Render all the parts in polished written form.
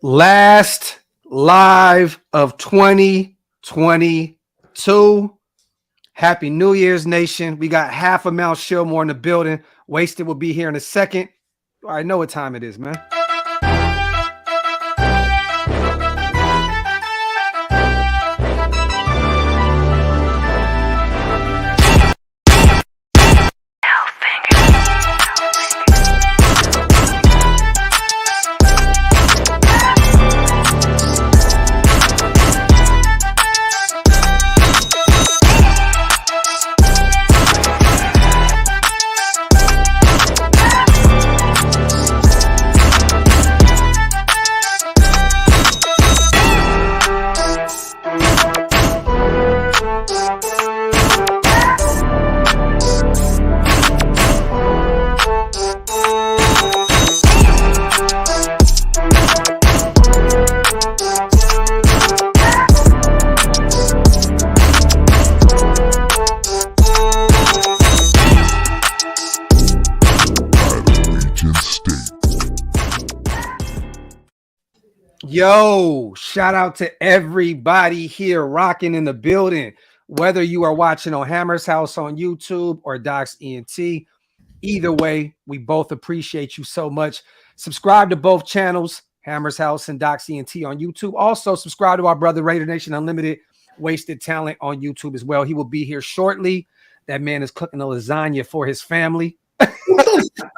Last live of 2022. Happy New Year's, nation. We got half a Mount Shillmore in the building. Wasted will be here in a second. I know what time it is, man. Yo, shout out to everybody here rocking in the building. Whether you are watching on Hammers.House on YouTube or DOX ENT, either way, we both appreciate you so much. Subscribe to both channels, Hammers.House and DOX ENT on YouTube. Also, subscribe to our brother Raider Nation Unlimited, Wasted Talent on YouTube as well. He will be here shortly. That man is cooking a lasagna for his family.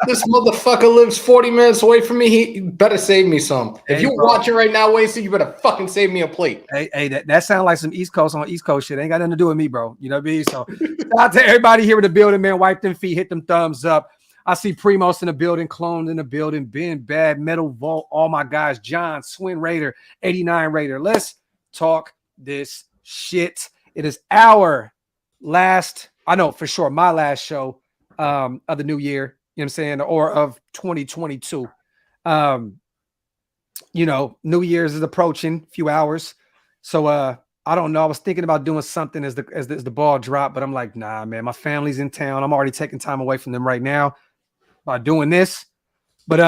This motherfucker lives 40 minutes away from me. He better save me some. If you're watching right now, Wasted, you better fucking save me a plate. Hey, that sounds like some East Coast on East Coast shit. Ain't got nothing to do with me, bro. You know what I mean? So shout out to everybody here in the building, man. Wipe them feet, hit them thumbs up. I see Primos in the building, Cloned in the building, Ben, Bad, Metal Vault, all my guys, John, Swin Raider, 89 Raider. Let's talk this shit. It is our last, I know for sure, my last show of the new year. You know what I'm saying? Or of 2022. You know, New Year's is approaching, a few hours. So I don't know. I was thinking about doing something as the ball dropped, but I'm like, nah, man, my family's in town. I'm already taking time away from them right now by doing this. But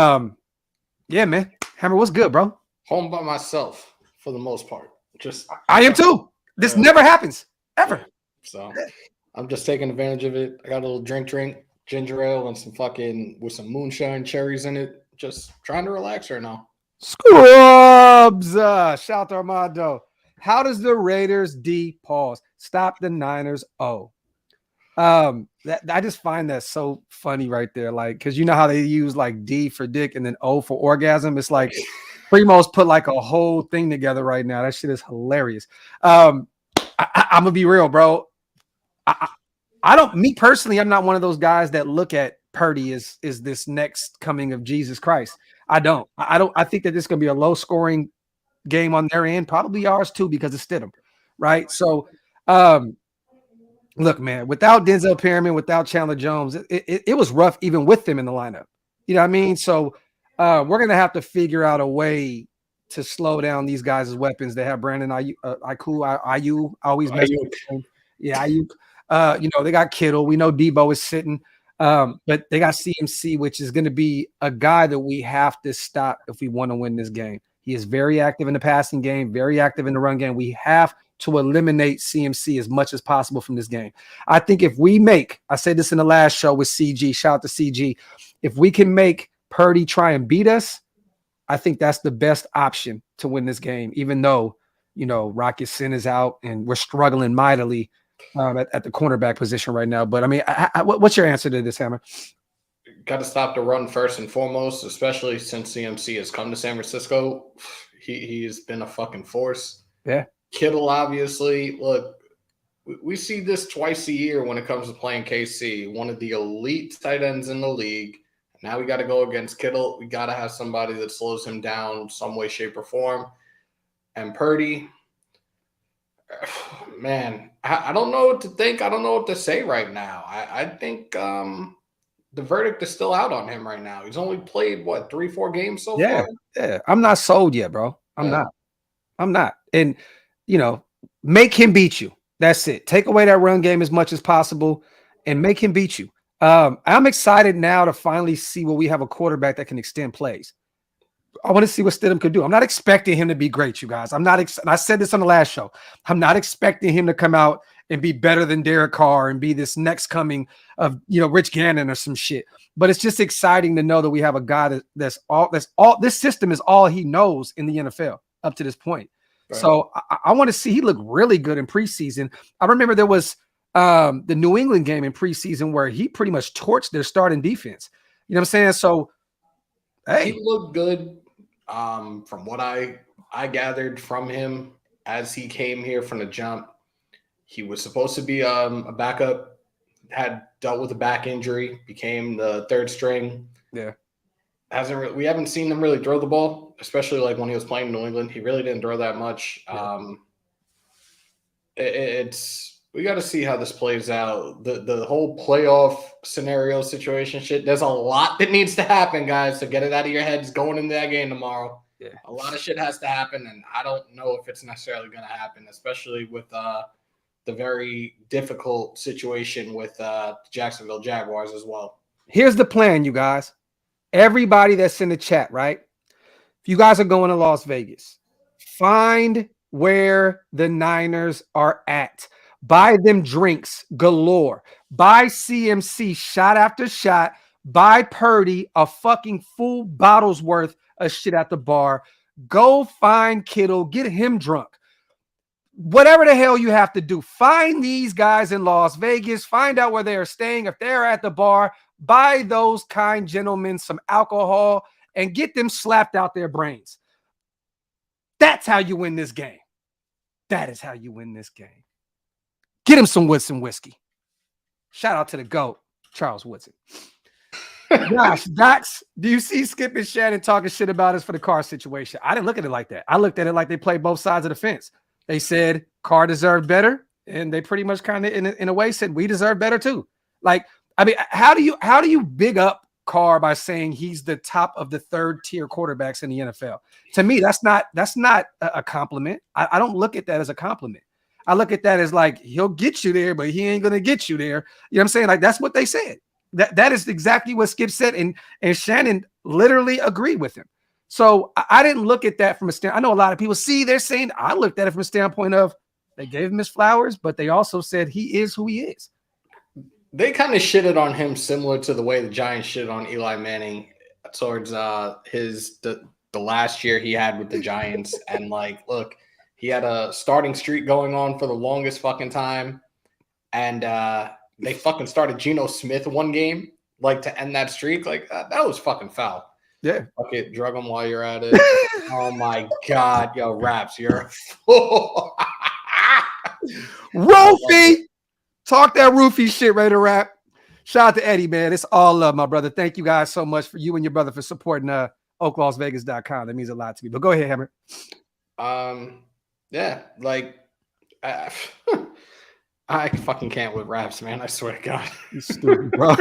yeah, man. Hammer, what's good, bro? Home by myself for the most part. I am too. This never happens. Ever. So I'm just taking advantage of it. I got a little drink, ginger ale and some fucking with some moonshine cherries in it. Just trying to relax right now. Scrubs. Shout out to Armando. How does the Raiders D pause stop the Niners O? I just find that so funny right there. Like, because you know how they use like D for dick and then O for orgasm. It's like Primo's put like a whole thing together right now. That shit is hilarious. I'm gonna be real, bro. Me personally, I'm not one of those guys that look at Purdy as this next coming of Jesus Christ. I think that this is going to be a low scoring game on their end, probably ours too, because of Stidham, right? So, look, man, without Denzel Perryman, without Chandler Jones, it was rough even with them in the lineup. You know what I mean? So, we're going to have to figure out a way to slow down these guys' weapons. They have Brandon Ayu, always mess with him. Yeah, Ayu. You know, they got Kittle. We know Debo is sitting, but they got CMC, which is going to be a guy that we have to stop if we want to win this game. He is very active in the passing game, very active in the run game. We have to eliminate CMC as much as possible from this game. I think if we make, I said this in the last show with CG, shout out to CG, if we can make Purdy try and beat us, I think that's the best option to win this game, even though, you know, Rocket Sin is out and we're struggling mightily at the cornerback position right now. But I mean, what's your answer to this, Hammer? Got to stop the run first and foremost, especially since CMC has come to San Francisco. He has been a fucking force. Yeah. Kittle, obviously. Look, we see this twice a year when it comes to playing KC, one of the elite tight ends in the league. Now we got to go against Kittle. We got to have somebody that slows him down some way, shape, or form. And Purdy, man, I don't know what to think. I don't know what to say right now. I think the verdict is still out on him right now. He's only played, 3-4 games so far? Yeah. I'm not sold yet, bro. I'm not. And, you know, make him beat you. That's it. Take away that run game as much as possible and make him beat you. I'm excited now to finally see where we have a quarterback that can extend plays. I want to see what Stidham could do. I'm not expecting him to be great, you guys. I'm not. And I said this on the last show. I'm not expecting him to come out and be better than Derek Carr and be this next coming of Rich Gannon or some shit. But it's just exciting to know that we have a guy that's all. This system is all he knows in the NFL up to this point. Right. So I want to see. He looked really good in preseason. I remember there was the New England game in preseason where he pretty much torched their starting defense. You know what I'm saying? So hey, he looked good. From what I gathered from him as he came here from the jump, he was supposed to be a backup, had dealt with a back injury, became the third string. Yeah. We haven't seen him really throw the ball, especially like when he was playing in New England. He really didn't throw that much. Yeah. We got to see how this plays out. The whole playoff scenario situation shit. There's a lot that needs to happen, guys. So get it out of your heads going into that game tomorrow. Yeah. A lot of shit has to happen, and I don't know if it's necessarily going to happen, especially with the very difficult situation with the Jacksonville Jaguars as well. Here's the plan, you guys. Everybody that's in the chat, right? If you guys are going to Las Vegas, find where the Niners are at. Buy them drinks galore. Buy CMC shot after shot. Buy Purdy a fucking full bottle's worth of shit at the bar. Go find Kittle. Get him drunk. Whatever the hell you have to do. Find these guys in Las Vegas. Find out where they are staying. If they're at the bar, buy those kind gentlemen some alcohol and get them slapped out their brains. That's how you win this game. That is how you win this game. Get him some Woodson whiskey. Shout out to the GOAT, Charles Woodson. Gosh, Dox, do you see Skip and Shannon talking shit about us for the Carr situation? I didn't look at it like that. I looked at it like they played both sides of the fence. They said Carr deserved better, and they pretty much kind of, in a way, said we deserve better too. Like, I mean, how do you big up Carr by saying he's the top of the third tier quarterbacks in the NFL? To me, that's not a compliment. I don't look at that as a compliment. I look at that as like, he'll get you there, but he ain't going to get you there. You know what I'm saying? Like, that's what they said. That is exactly what Skip said. And Shannon literally agreed with him. So I didn't look at that from a standpoint. I know a lot of people they're saying, I looked at it from a standpoint of they gave him his flowers, but they also said he is who he is. They kind of shitted on him similar to the way the Giants shitted on Eli Manning towards the last year he had with the Giants. And like, look, he had a starting streak going on for the longest fucking time. And they fucking started Geno Smith one game, like to end that streak. Like that was fucking foul. Yeah. Okay, drug him while you're at it. Oh my God. Yo, Raps, you're a fool. Roofie. Talk that roofie shit, ready to rap. Shout out to Eddie, man. It's all love, my brother. Thank you guys so much for you and your brother for supporting Oaklosvegas.com. That means a lot to me. But go ahead, Hammer. Yeah, like I fucking can't with Raps, man. I swear to God. You stupid, bro.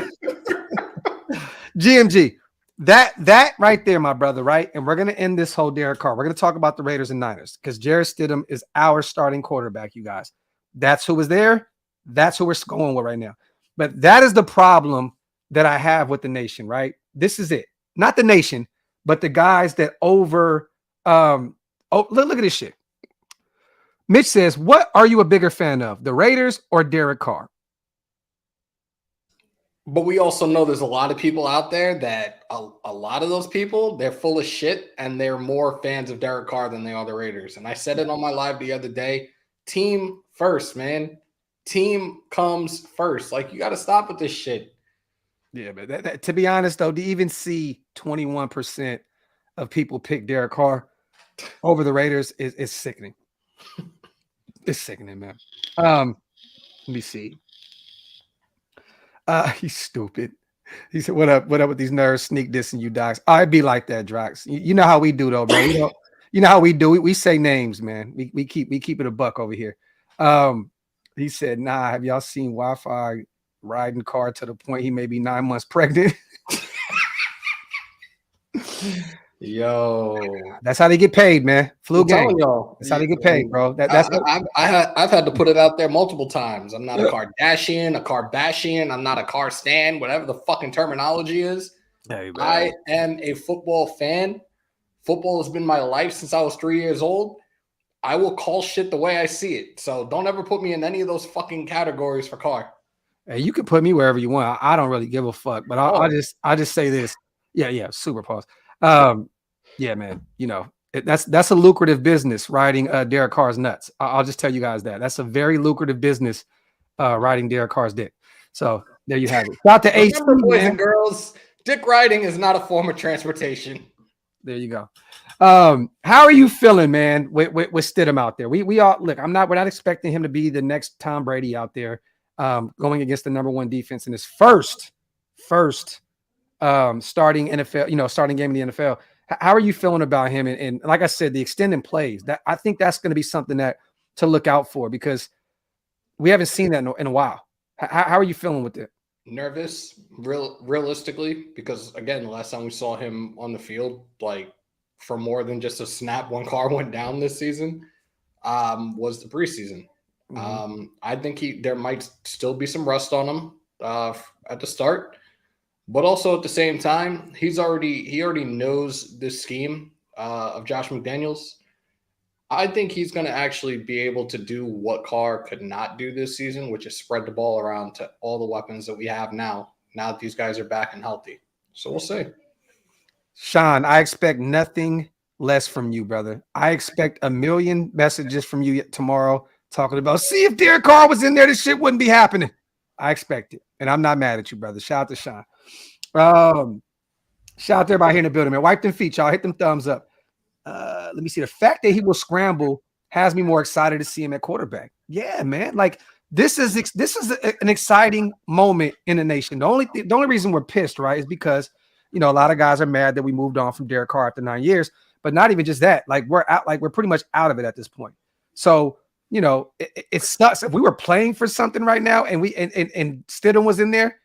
GMG. That right there, my brother, right? And we're going to end this whole Derek Carr. We're going to talk about the Raiders and Niners because Jarrett Stidham is our starting quarterback, you guys. That's who was there. That's who we're going with right now. But that is the problem that I have with the nation, right? This is it. Not the nation, but the guys that look at this shit. Mitch says, what are you a bigger fan of, the Raiders or Derek Carr? But we also know there's a lot of people out there that a lot of those people, they're full of shit and they're more fans of Derek Carr than they are the Raiders. And I said it on my live the other day, team first, man. Team comes first. Like, you got to stop with this shit. Yeah, but to be honest, though, to even see 21% of people pick Derek Carr over the Raiders is sickening. It's sickening, man. Let me see. He's stupid. He said, what up with these nerds sneak dissing you, Docs? I'd be like that, Drox. You know how we do, though, bro. You know how we do. We say names, man. We keep it a buck over here. He said, nah, have y'all seen Wi-Fi riding Carr to the point he may be 9 months pregnant? Yo, that's how they get paid, man. Flu game. Y'all. That's how they get paid, bro. I've had to put it out there multiple times. I'm not a Kardashian, a Kardashian. I'm not a Carr stan, whatever the fucking terminology is. Hey, I am a football fan Football has been my life since I was 3 years old. I will call shit the way I see it. So don't ever put me in any of those fucking categories for Carr. Hey, you can put me wherever you want. I don't really give a fuck. But I just say this. Yeah, super pause. Yeah, man. You know, that's a lucrative business riding Derek Carr's nuts. I'll just tell you guys that. That's a very lucrative business riding Derek Carr's dick. So there you have it. Shout out to AC, boys man. and girls, dick riding is not a form of transportation. There you go. How are you feeling, man, with Stidham out there? We all look, we're not expecting him to be the next Tom Brady out there going against the #1 defense in his first starting NFL, starting game in the NFL. How are you feeling about him? And like I said, the extended plays, that I think that's going to be something that to look out for because we haven't seen that in a while. How are you feeling with it? Nervous, realistically, because again, the last time we saw him on the field, like for more than just a snap when Carr went down this season, was the preseason. Mm-hmm. I think there might still be some rust on him at the start, but also at the same time, he already knows this scheme of Josh McDaniels. I think he's going to actually be able to do what Carr could not do this season, which is spread the ball around to all the weapons that we have now that these guys are back and healthy. So we'll see. Sean, I expect nothing less from you, brother. I expect a million messages from you tomorrow talking about, see if Derek Carr was in there, this shit wouldn't be happening. I expect it. And I'm not mad at you, brother. Shout out to Sean. Shout out to everybody here in the building, man. Wipe them feet, y'all. Hit them thumbs up. Let me see. The fact that he will scramble has me more excited to see him at quarterback. Yeah, man. Like this is an exciting moment in the nation. The only reason we're pissed, right, is because a lot of guys are mad that we moved on from Derek Carr after 9 years. But not even just that. Like we're pretty much out of it at this point. So it sucks if we were playing for something right now and Stidham was in there.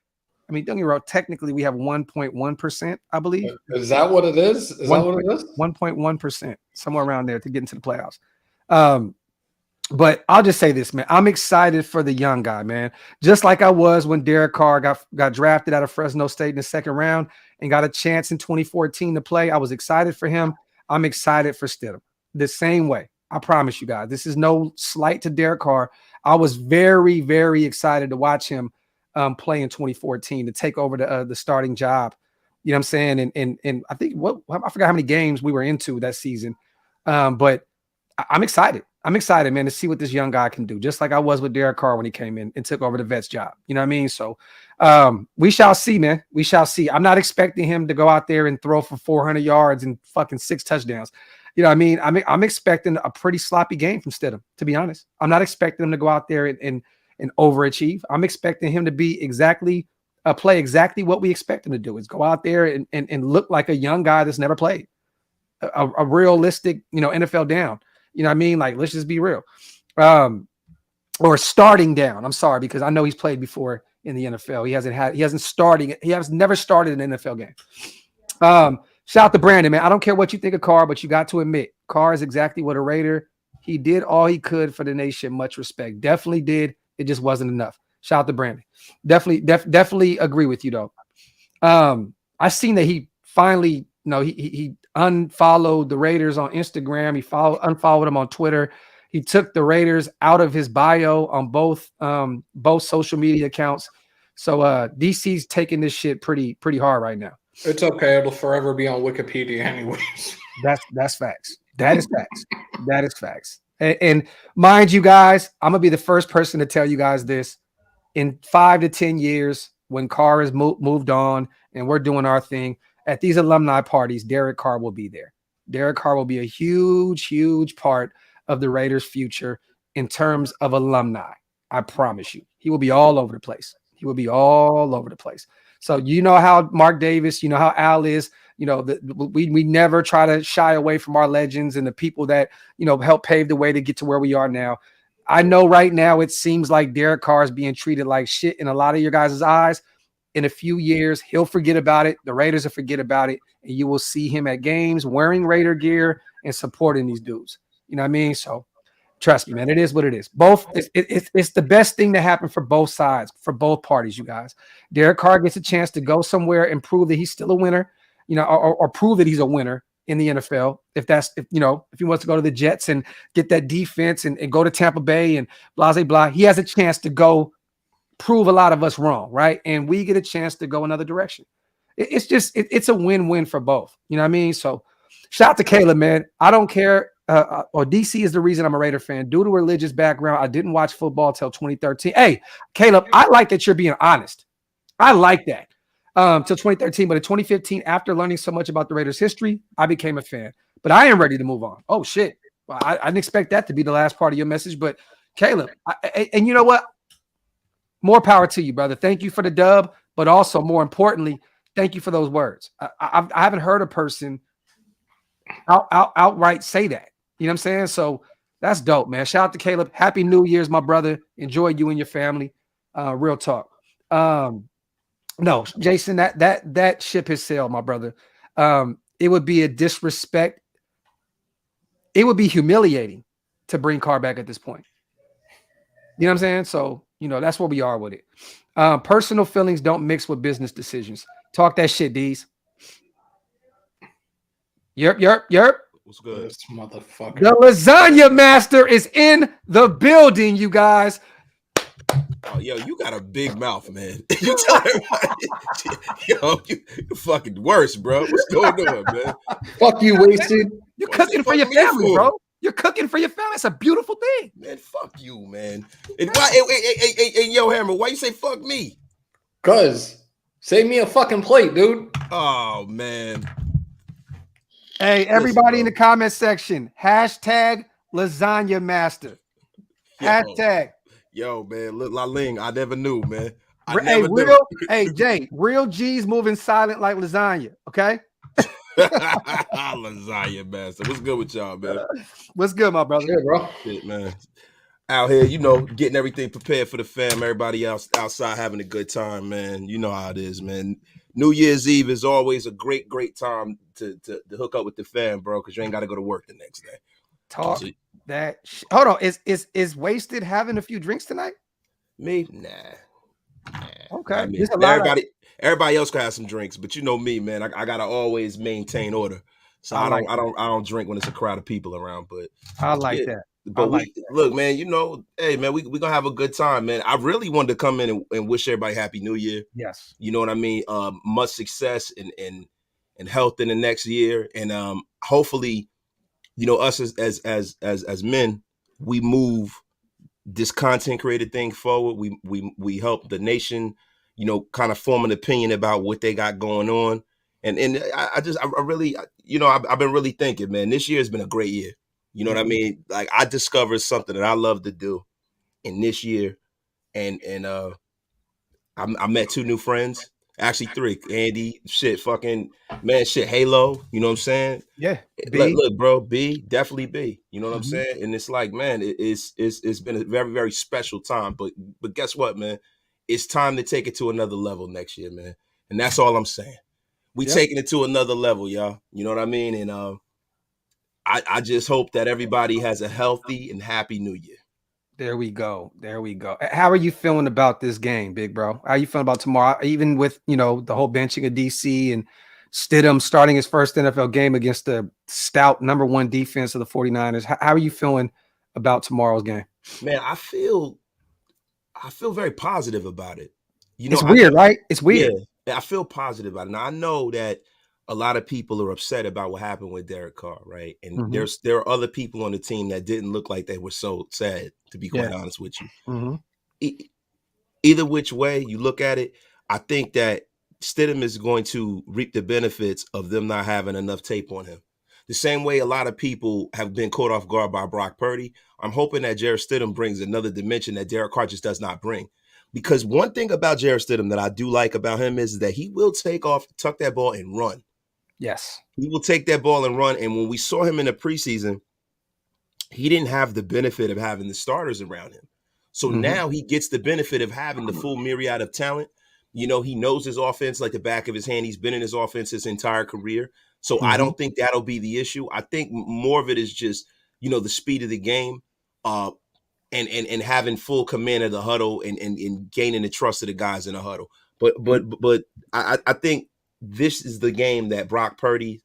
I mean, don't get me wrong. Technically, we have 1.1%, I believe. Is that what it is? Is that what it is? 1.1%, somewhere around there to get into the playoffs. But I'll just say this, man. I'm excited for the young guy, man. Just like I was when Derek Carr got drafted out of Fresno State in the second round and got a chance in 2014 to play. I was excited for him. I'm excited for Stidham the same way. I promise you guys. This is no slight to Derek Carr. I was very, very excited to watch him play in 2014 to take over the starting job. You know what I'm saying? And I think I forgot how many games we were into that season. But I'm excited. I'm excited, man, to see what this young guy can do, just like I was with Derek Carr when he came in and took over the vet's job. You know what I mean? So we shall see, man. We shall see. I'm not expecting him to go out there and throw for 400 yards and fucking 6 touchdowns. You know what I mean? I'm expecting a pretty sloppy game from Stidham, to be honest. I'm not expecting him to go out there and overachieve. I'm expecting him to be play exactly what we expect him to do, is go out there and look like a young guy that's never played. A realistic, NFL down. You know what I mean? Like, let's just be real. Or starting down. I'm sorry, because I know he's played before in the NFL. He has never started an NFL game. Shout out to Brandon, man. I don't care what you think of Carr, but you got to admit, Carr is exactly what a Raider. He did all he could for the nation. Much respect. Definitely did. It just wasn't enough. Shout out to Brandon. Definitely agree with you, though. I seen that he finally, he unfollowed the Raiders on Instagram. He unfollowed them on Twitter. He took the Raiders out of his bio on both social media accounts. So DC's taking this shit pretty hard right now. It's okay. It'll forever be on Wikipedia anyways. That's facts. That is facts. That is facts. And mind you guys, I'm going to be the first person to tell you guys this. In 5 to 10 years, when Carr has moved on and we're doing our thing, at these alumni parties, Derek Carr will be there. Derek Carr will be a huge, huge part of the Raiders' future in terms of alumni. I promise you. He will be all over the place. He will be all over the place. So you know how Mark Davis, you know how Al is, we never try to shy away from our legends and the people that, help pave the way to get to where we are now. I know right now it seems like Derek Carr is being treated like shit in a lot of your guys' eyes. In a few years, he'll forget about it. The Raiders will forget about it. And you will see him at games wearing Raider gear and supporting these dudes. You know what I mean? So trust me, man, it is what it is. It's the best thing to happen for both sides, for both parties, you guys. Derek Carr gets a chance to go somewhere and prove that he's still a winner, or prove that he's a winner in the NFL. If he wants to go to the Jets and get that defense and go to Tampa Bay and blah, blah, blah, he has a chance to go prove a lot of us wrong, right? And we get a chance to go another direction. It's a win-win for both. You know what I mean? So shout out to Caleb, man. I don't care. Or DC is the reason I'm a Raider fan. Due to religious background, I didn't watch football till 2013. Hey, Caleb, I like that you're being honest. I like that. Till 2013, but in 2015, after learning so much about the Raiders' history, I became a fan. But I am ready to move on. Oh shit! Well, I didn't expect that to be the last part of your message, but Caleb, and you know what? More power to you, brother. Thank you for the dub, but also more importantly, thank you for those words. I haven't heard a person outright say that. You know what I'm saying? So that's dope, man. Shout out to Caleb. Happy New Year's, my brother. Enjoy you and your family. Real talk. No, Jason, that ship has sailed, my brother. It would be a disrespect. It would be humiliating to bring Carr back at this point. You know what I'm saying? So, that's where we are with it. Personal feelings don't mix with business decisions. Talk that shit, D's. Yerp. What's good? This motherfucker. The lasagna master is in the building, you guys. Oh, yo, you got a big mouth, man. You tell everybody, yo, you fucking worse, bro. What's going on, man? Fuck you, Wasted. You're cooking for your family, bro. You're cooking for your family. It's a beautiful thing. Man, fuck you, man. And why, hey, yo, Hammer, why you say fuck me? Cuz, save me a fucking plate, dude. Oh, man. Hey, everybody in the comment section, hashtag lasagna master. Hashtag. Yo, man, look, La Ling, I never knew, man. Hey, Jay, real G's moving silent like lasagna, okay? Lasagna master. What's good with y'all, man? What's good, my brother? Shit, bro. Shit, man. Out here, getting everything prepared for the fam. Everybody else outside having a good time, man. You know how it is, man. New Year's Eve is always a great time to hook up with the fam, bro, because you ain't got to go to work the next day. Talk that shit. Hold on. Is Wasted having a few drinks tonight? Me? Nah. Okay. I mean, everybody else can have some drinks, but you know me, man. I gotta always maintain order. So I don't drink when it's a crowd of people around. But I like that. But look, man, hey, man, we gonna have a good time, man. I really wanted to come in and wish everybody Happy New Year. Yes. You know what I mean? Much success and health in the next year. And hopefully, us as men, we move this content created thing forward. We help the nation, kind of form an opinion about what they got going on. And I really, I've been really thinking, man, this year has been a great year. You know what I mean? Like, I discovered something that I love to do in this year. And I met 2 new friends. Actually 3. Andy, Halo. You know what I'm saying? Yeah. Look, bro, B, definitely B. You know what I'm saying? And it's like, man, it's been a very, very special time. But guess what, man? It's time to take it to another level next year, man. And that's all I'm saying. We taking it to another level, y'all. You know what I mean? And I just hope that everybody has a healthy and happy New Year. There we go. How are you feeling about this game, big bro? How are you feeling about tomorrow? Even with, the whole benching of DC and Stidham starting his first NFL game against the stout number 1 defense of the 49ers. How are you feeling about tomorrow's game? Man, I feel very positive about it. It's weird, right? It's weird. Yeah, I feel positive about it. Now, I know that a lot of people are upset about what happened with Derek Carr, right? And there are other people on the team that didn't look like they were so sad, to be quite honest with you. Either which way you look at it, I think that Stidham is going to reap the benefits of them not having enough tape on him. The same way a lot of people have been caught off guard by Brock Purdy, I'm hoping that Jarrett Stidham brings another dimension that Derek Carr just does not bring. Because one thing about Jarrett Stidham that I do like about him is that he will take off, tuck that ball, and run. Yes. He will take that ball and run. And when we saw him in the preseason, he didn't have the benefit of having the starters around him. So now he gets the benefit of having the full myriad of talent. He knows his offense like the back of his hand. He's been in his offense his entire career. So I don't think that'll be the issue. I think more of it is just, the speed of the game and having full command of the huddle and gaining the trust of the guys in the huddle. But I think this is the game that Brock Purdy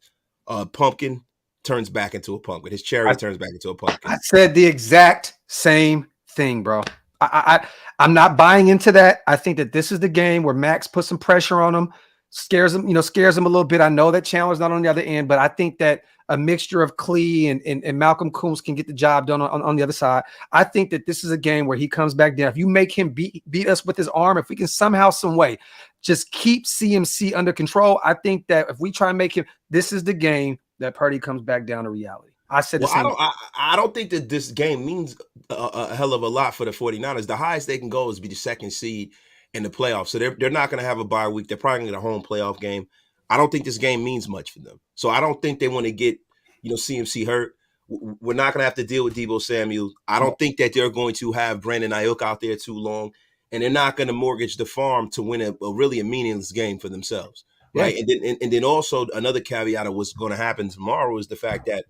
pumpkin turns back into a pumpkin. His cherry turns back into a pumpkin. I said the exact same thing, bro. I'm not buying into that. I think that this is the game where Max puts some pressure on him, scares him a little bit. I know that Chandler's not on the other end, but I think that a mixture of Klee and Malcolm Coombs can get the job done on the other side. I think that this is a game where he comes back down. If you make him beat us with his arm, if we can somehow, some way, just keep CMC under control, I think that if we try and make him, this is the game that Purdy comes back down to reality. I said the same. I don't think that this game means a hell of a lot for the 49ers. The highest they can go is be the second seed in the playoffs. So they're not going to have a bye week. They're probably going to get a home playoff game. I don't think this game means much for them. So I don't think they want to get, CMC hurt. We're not going to have to deal with Deebo Samuel. I don't think that they're going to have Brandon Ayuk out there too long. And they're not going to mortgage the farm to win a really meaningless game for themselves. Right. And then also another caveat of what's going to happen tomorrow is the fact that,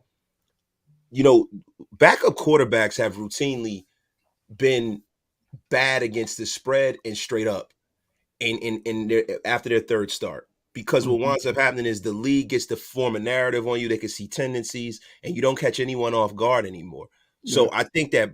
backup quarterbacks have routinely been bad against the spread and straight up after their third start. Because what winds up happening is the league gets to form a narrative on you. They can see tendencies and you don't catch anyone off guard anymore. So I think that,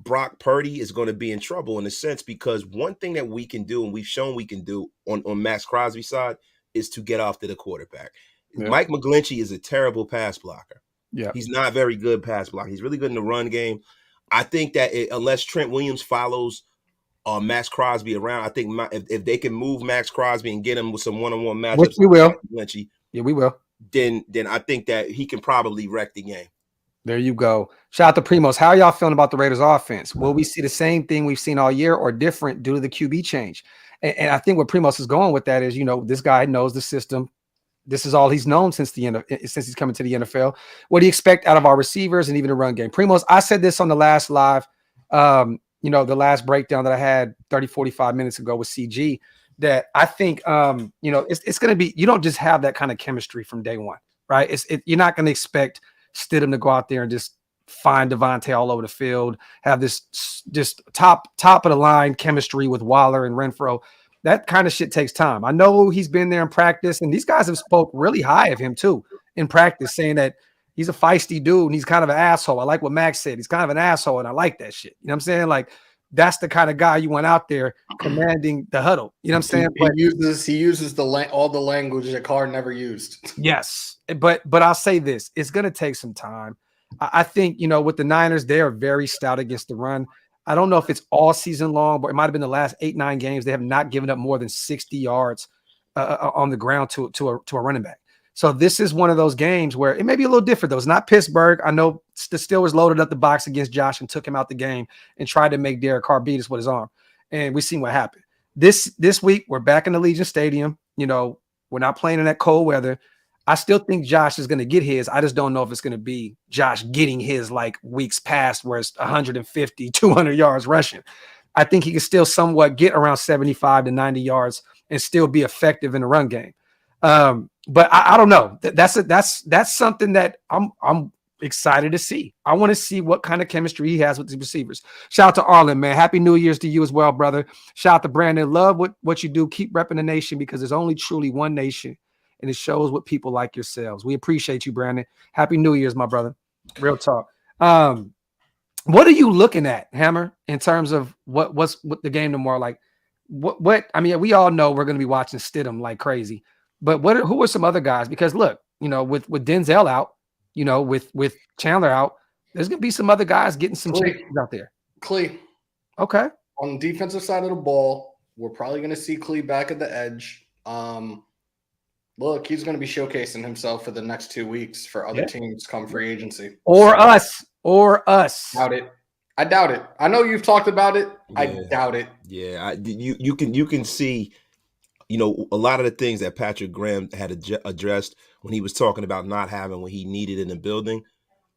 Brock Purdy is going to be in trouble in a sense, because one thing that we can do, and we've shown we can do on Max Crosby's side, is to get after the quarterback. Yeah. Mike McGlinchey is a terrible pass blocker. Yeah, he's not very good pass blocker. He's really good in the run game. I think that unless Trent Williams follows Max Crosby around, I think if they can move Max Crosby and get him with some one-on-one matchups, which we will. McGlinchey, yeah, we will. Then I think that he can probably wreck the game. There you go. Shout out to Primos. How are y'all feeling about the Raiders offense? Will we see the same thing we've seen all year or different due to the QB change? And I think what Primos is going with that is, this guy knows the system. This is all he's known since he's coming to the NFL. What do you expect out of our receivers and even the run game? Primos, I said this on the last live, the last breakdown that I had 45 minutes ago with CG, that I think, it's going to be, you don't just have that kind of chemistry from day one, right? You're not going to expect Stidham to go out there and just find Devontae all over the field, have this just top of the line chemistry with Waller and Renfro. That kind of shit takes time. I know he's been there in practice, and these guys have spoke really high of him too in practice, saying that he's a feisty dude and he's kind of an asshole. I like what Max said. He's kind of an asshole, and I like that shit. You know what I'm saying? Like, that's the kind of guy you went out there commanding the huddle. You know what I'm saying? He uses all the language that Carr never used. Yes, but I'll say this: it's going to take some time. I think with the Niners, they are very stout against the run. I don't know if it's all season long, but it might have been the last 8-9 games. They have not given up more than 60 yards on the ground to a running back. So this is one of those games where it may be a little different, though. It's not Pittsburgh. I know the Steelers loaded up the box against Josh and took him out the game and tried to make Derek Carr beat us with his arm. And we've seen what happened. This week, we're back in the Legion Stadium. We're not playing in that cold weather. I still think Josh is going to get his. I just don't know if it's going to be Josh getting his like weeks past where it's 150, 200 yards rushing. I think he can still somewhat get around 75 to 90 yards and still be effective in the run game. But I don't know. That's something that I'm excited to see. I want to see what kind of chemistry he has with the receivers. Shout out to Arlen, man. Happy New Year's to you as well, brother. Shout out to Brandon. Love what you do. Keep repping the nation, because there's only truly one nation, and it shows with people like yourselves. We appreciate you, Brandon. Happy New Year's, my brother. Real talk. What are you looking at, Hammer, in terms of what's the game tomorrow? Like, what? I mean, we all know we're going to be watching Stidham like crazy, but who are some other guys? Because look, with Denzel out, with Chandler out, there's going to be some other guys getting some chances out there. Klee. Okay. On the defensive side of the ball, we're probably going to see Klee back at the edge. Look, he's going to be showcasing himself for the next 2 weeks for other teams come free agency. Or us. Doubt it. I doubt it. I know you've talked about it. Yeah. I doubt it. Yeah, you can see, a lot of the things that Patrick Graham had addressed when he was talking about not having what he needed in the building.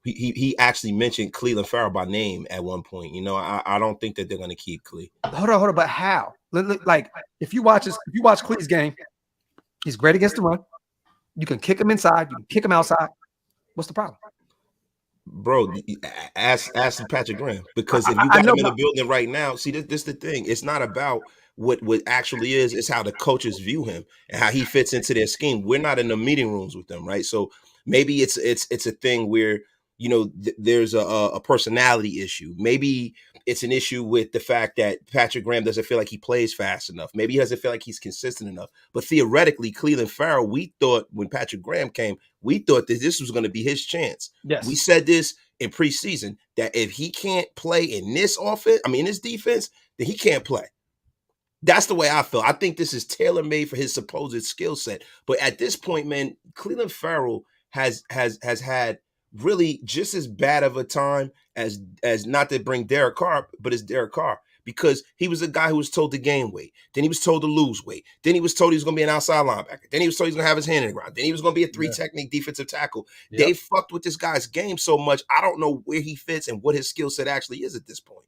He actually mentioned Cleveland Farrell by name at one point. I don't think that they're going to keep Klee. Hold on. But how? Like, if you watch Klee's game, he's great against the run. You can kick him inside. You can kick him outside. What's the problem? Bro, ask Patrick Graham, because if you got him in the building right now, see, this is the thing. It's not about what actually is how the coaches view him and how he fits into their scheme. We're not in the meeting rooms with them, right? So maybe it's a thing where, you know, there's a personality issue. Maybe it's an issue with the fact that Patrick Graham doesn't feel like he plays fast enough. Maybe he doesn't feel like he's consistent enough. But theoretically, Clelin Ferrell, we thought when Patrick Graham came, we thought that this was going to be his chance. Yes. We said this in preseason, that if he can't play in this offense, this defense, then he can't play. That's the way I feel. I think this is tailor-made for his supposed skill set. But at this point, man, Clelin Ferrell has had really just as bad of a time as not to bring Derek Carr, but it's Derek Carr, because he was a guy who was told to gain weight. Then he was told to lose weight. Then he was told he was going to be an outside linebacker. Then he was told he was going to have his hand in the ground. Then he was going to be a three-technique defensive tackle. Yep. They fucked with this guy's game so much. I don't know where he fits and what his skill set actually is at this point.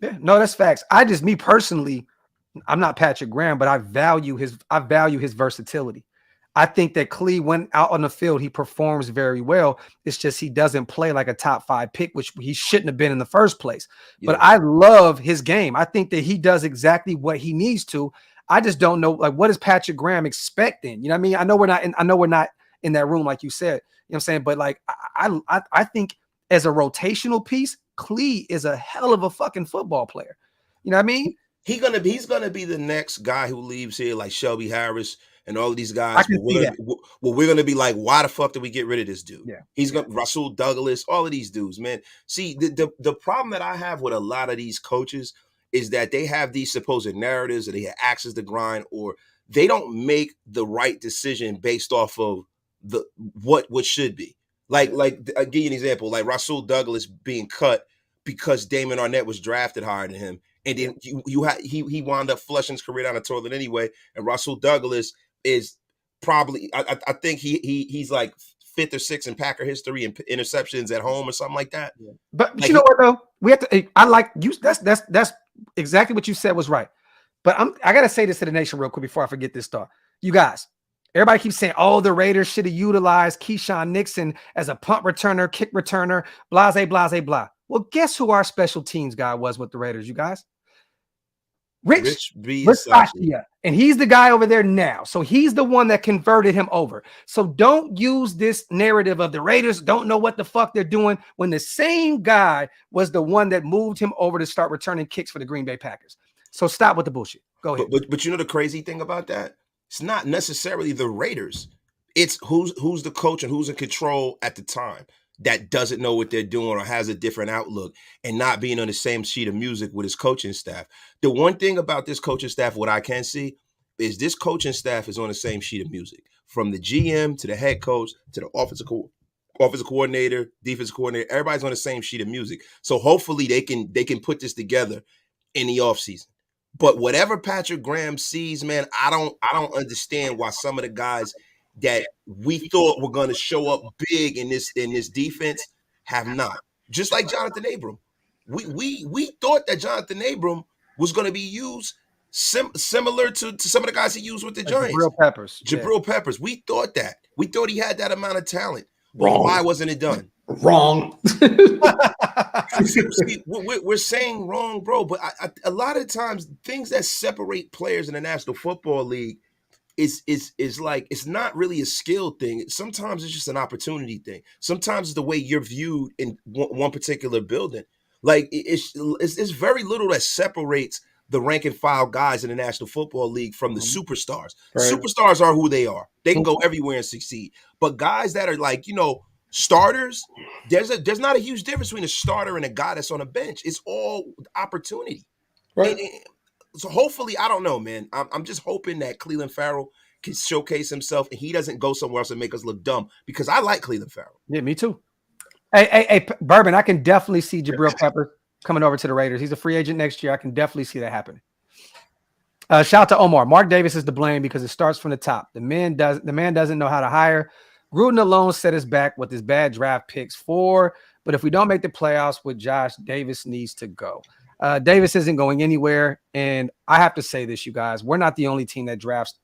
Yeah, no, that's facts. Me personally, I'm not Patrick Graham, but I value his versatility. I think that Clee, when out on the field, he performs very well. It's just he doesn't play like a top 5 pick, which he shouldn't have been in the first place. Yeah. But I love his game. I think that he does exactly what he needs to. I just don't know, like, what is Patrick Graham expecting? You know what I mean? I know we're not in that room, like you said. You know what I'm saying? But like, I think as a rotational piece, Clee is a hell of a fucking football player. You know what I mean? He's gonna be the next guy who leaves here, like Shelby Harris and all of these guys. I can see that. We're gonna be like, why the fuck did we get rid of this dude? Yeah, he's gonna Rasul Douglas, all of these dudes, man. See, the problem that I have with a lot of these coaches is that they have these supposed narratives, or they have axes to grind, or they don't make the right decision based off of what should be. Like I'll give you an example, like Rasul Douglas being cut because Damon Arnett was drafted higher than him. And then he wound up flushing his career down the toilet anyway. And Rasul Douglas is probably, I think he's like 5th or 6th in Packer history in interceptions at home or something like that. Yeah. But like, you know what though? We have to. I like you. That's exactly what you said was right. But I gotta say this to the nation real quick before I forget this thought. You guys, everybody keeps saying, "Oh, the Raiders should have utilized Keyshawn Nixon as a punt returner, kick returner, blase, blase, blah." Well, guess who our special teams guy was with the Raiders, you guys? Rich Bisaccia. And he's the guy over there now. So he's the one that converted him over. So don't use this narrative of the Raiders don't know what the fuck they're doing when the same guy was the one that moved him over to start returning kicks for the Green Bay Packers. So stop with the bullshit. Go ahead. But you know the crazy thing about that? It's not necessarily the Raiders. It's who's the coach and who's in control at the time that doesn't know what they're doing or has a different outlook and not being on the same sheet of music with his coaching staff. The one thing about this coaching staff, what I can see, is this coaching staff is on the same sheet of music, from the GM to the head coach to the offensive coordinator, defensive coordinator. Everybody's on the same sheet of music. So hopefully they can put this together in the offseason. But whatever Patrick Graham sees, man, I don't understand why some of the guys that we thought were going to show up big in this defense have not. Just like Jonathan Abram. We thought that Jonathan Abram was going to be used similar to some of the guys he used with the Giants. Jabril Peppers. We thought that. We thought he had that amount of talent. Wrong. Why wasn't it done? Wrong. See, we're saying wrong, bro. But a lot of times, things that separate players in the National Football League is like, it's not really a skill thing. Sometimes it's just an opportunity thing. Sometimes it's the way you're viewed in one particular building. Like it's very little that separates the rank and file guys in the National Football League from the superstars. Right. Superstars are who they are. They can go everywhere and succeed. But guys that are like, starters, there's not a huge difference between a starter and a guy that's on a bench. It's all opportunity. Right. So hopefully, I don't know, man. I'm just hoping that Clelin Ferrell can showcase himself and he doesn't go somewhere else and make us look dumb, because I like Clelin Ferrell. Yeah, me too. Hey, Bourbon, I can definitely see Jabril Peppers coming over to the Raiders. He's a free agent next year. I can definitely see that happening. Shout out to Omar. Mark Davis is to blame because it starts from the top. The man doesn't know how to hire. Gruden alone set us back with his bad draft picks but if we don't make the playoffs with Josh, Davis needs to go. Davis isn't going anywhere. And I have to say this, you guys, we're not the only team that drafts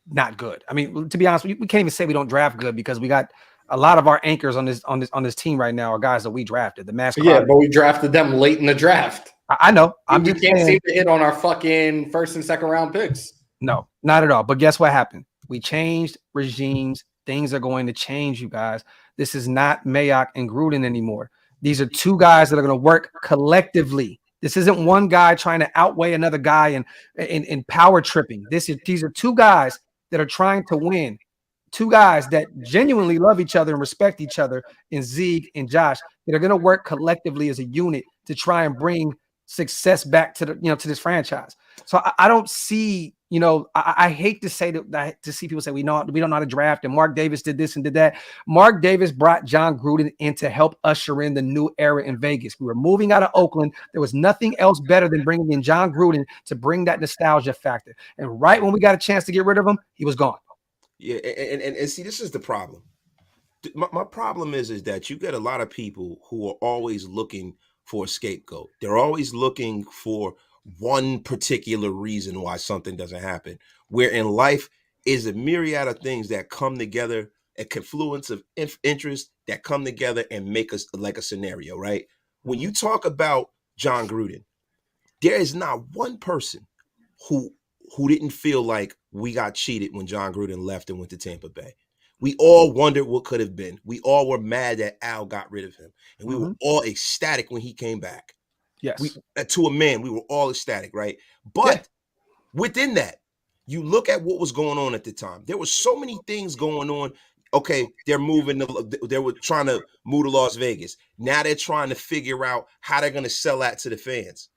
not good. I mean, to be honest, we can't even say we don't draft good because we got A lot of our anchors on this team right now are guys that we drafted. The Max. Yeah, but we drafted them late in the draft. I know. We can't seem to hit on our fucking first and second round picks. No, not at all. But guess what happened? We changed regimes. Things are going to change, you guys. This is not Mayock and Gruden anymore. These are two guys that are going to work collectively. This isn't one guy trying to outweigh another guy and power tripping. These are two guys that are trying to win. Two guys that genuinely love each other and respect each other in Zeke and Josh that are going to work collectively as a unit to try and bring success back to to this franchise. So I don't see, I hate to say that, to see people say we don't know how to draft and Mark Davis did this and did that. Mark Davis brought John Gruden in to help usher in the new era in Vegas. We were moving out of Oakland. There was nothing else better than bringing in John Gruden to bring that nostalgia factor. And right when we got a chance to get rid of him, he was gone. Yeah, and see, this is the problem. My problem is that you get a lot of people who are always looking for a scapegoat. They're always looking for one particular reason why something doesn't happen, where in life is a myriad of things that come together, a confluence of interest that come together and make us like a scenario, right? When you talk about John Gruden, there is not one person who didn't feel like we got cheated when John Gruden left and went to Tampa Bay. We all wondered what could have been. We all were mad that Al got rid of him. And we were all ecstatic when he came back. Yes. To a man, we were all ecstatic, right? But within that, you look at what was going on at the time. There were so many things going on. Okay, they were trying to move to Las Vegas. Now they're trying to figure out how they're going to sell that to the fans.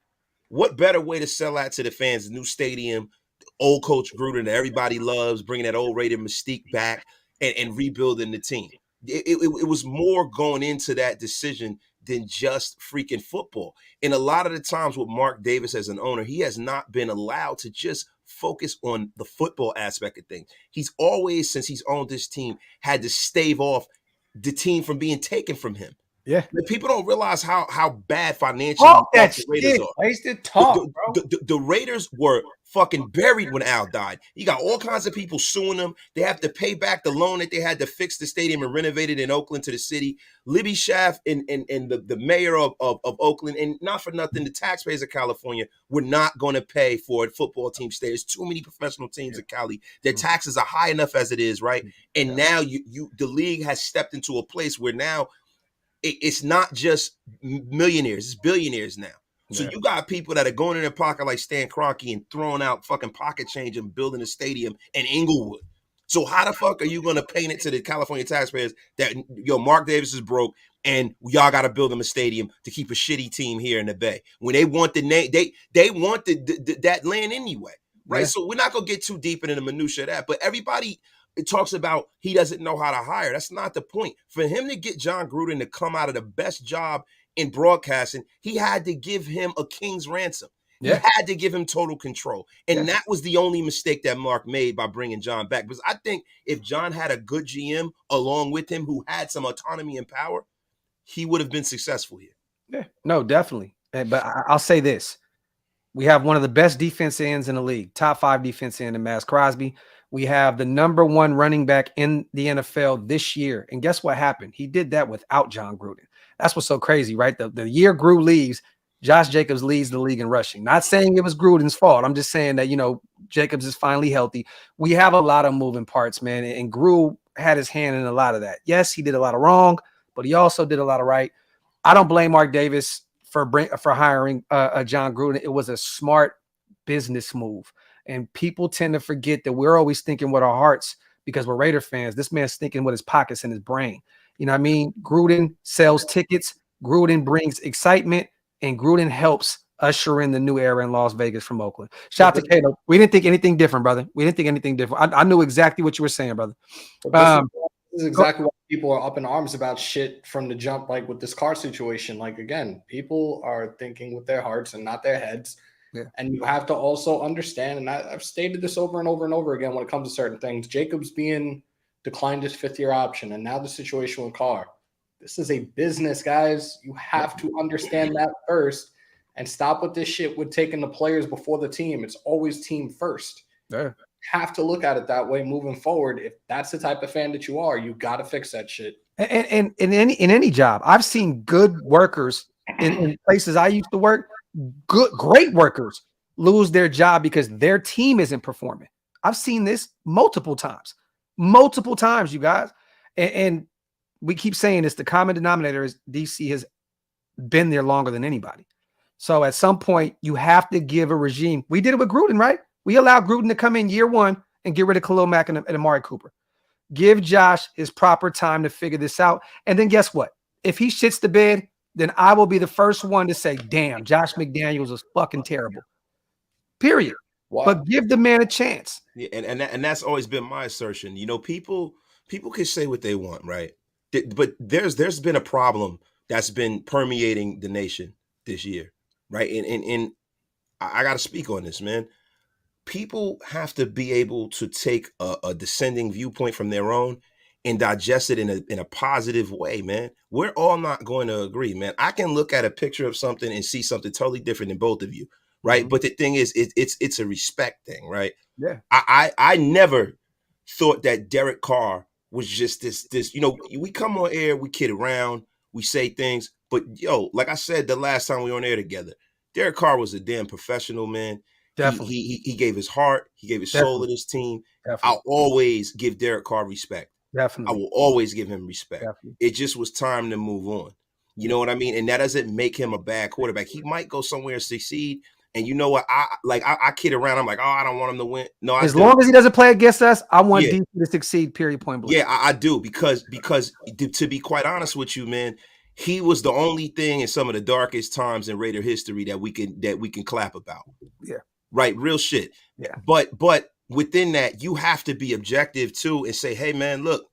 What better way to sell that to the fans? The new stadium, old coach Gruden that everybody loves, bringing that old Raider mystique back and rebuilding the team. It was more going into that decision than just freaking football. And a lot of the times with Mark Davis as an owner, he has not been allowed to just focus on the football aspect of things. He's always, since he's owned this team, had to stave off the team from being taken from him. Yeah, but people don't realize how bad financially the Raiders are. Wasted talk, bro. The Raiders were fucking buried when Al died. You got all kinds of people suing them. They have to pay back the loan that they had to fix the stadium and renovate it in Oakland to the city. Libby Schaaf and the mayor of Oakland, and not for nothing, the taxpayers of California were not going to pay for a football team stay. There's too many professional teams in Cali. Their taxes are high enough as it is, right? And now the league has stepped into a place where now it's not just millionaires, it's billionaires now. So you got people that are going in their pocket like Stan Kroenke and throwing out fucking pocket change and building a stadium in Inglewood. So how the fuck are you going to paint it to the California taxpayers that Mark Davis is broke and y'all got to build them a stadium to keep a shitty team here in the Bay when they want the name, they want that land anyway, right? Yeah. So we're not going to get too deep into the minutia of that, but everybody. It talks about he doesn't know how to hire. That's not the point. For him to get John Gruden to come out of the best job in broadcasting, he had to give him a king's ransom. Yeah. He had to give him total control. And that was the only mistake that Mark made by bringing John back. Because I think if John had a good GM along with him who had some autonomy and power, he would have been successful here. Yeah, no, definitely. But I'll say this. We have one of the best defense ends in the league, top 5 defense end in Max Crosby. We have the #1 running back in the NFL this year. And guess what happened? He did that without John Gruden. That's what's so crazy, right? The year Gruden leaves, Josh Jacobs leads the league in rushing. Not saying it was Gruden's fault. I'm just saying that, Jacobs is finally healthy. We have a lot of moving parts, man. And Gruden had his hand in a lot of that. Yes, he did a lot of wrong, but he also did a lot of right. I don't blame Mark Davis for hiring John Gruden. It was a smart business move. And people tend to forget that we're always thinking with our hearts because we're Raider fans. This man's thinking with his pockets and his brain. You know what I mean? Gruden sells tickets. Gruden brings excitement. And Gruden helps usher in the new era in Las Vegas from Oakland. Shout out to Kato. We didn't think anything different, brother. We didn't think anything different. I knew exactly what you were saying, brother. This is exactly what people are up in arms about shit from the jump, like with this car situation. Like, again, people are thinking with their hearts and not their heads. Yeah. And you have to also understand, and I've stated this over and over and over again when it comes to certain things, Jacobs being declined his 5th-year option, and now the situation with Carr. This is a business, guys. You have to understand that first and stop with this shit with taking the players before the team. It's always team first. Yeah. have to look at it that way moving forward. If that's the type of fan that you are, you got to fix that shit. And in any job, I've seen good workers in places I used to work, great workers lose their job because their team isn't performing. I've seen this multiple times, you guys. And we keep saying this, the common denominator is DC has been there longer than anybody. So at some point, you have to give a regime. We did it with Gruden, right? We allowed Gruden to come in year one and get rid of Khalil Mack and Amari Cooper. Give Josh his proper time to figure this out. And then guess what? If he shits the bed, then I will be the first one to say, damn, Josh McDaniels was fucking terrible. Period. Wow. But give the man a chance. Yeah, and that's always been my assertion. You know, people can say what they want, right? But there's been a problem that's been permeating the nation this year, right? And I got to speak on this, man. People have to be able to take a descending viewpoint from their own and digest it in a positive way, man. We're all not going to agree, man. I can look at a picture of something and see something totally different than both of you, right? Mm-hmm. But the thing is, it's a respect thing, right? Yeah. I never thought that Derek Carr was just this. You know, we come on air, we kid around, we say things, but yo, like I said the last time we were on air together, Derek Carr was a damn professional, man. Definitely. He gave his heart, he gave his soul to this team. Definitely. I'll always give Derek Carr respect. Definitely. I will always give him respect. Definitely. It just was time to move on. You know what I mean? And that doesn't make him a bad quarterback. He might go somewhere and succeed. And you know what? I kid around. I'm like, oh, I don't want him to win. No, as long as he doesn't play against us, I want DC to succeed. Period. Point blank. Yeah, I do because to be quite honest with you, man, he was the only thing in some of the darkest times in Raider history that we can clap about. Yeah. Right. Real shit. Yeah. But within that, you have to be objective too and say, hey, man, look,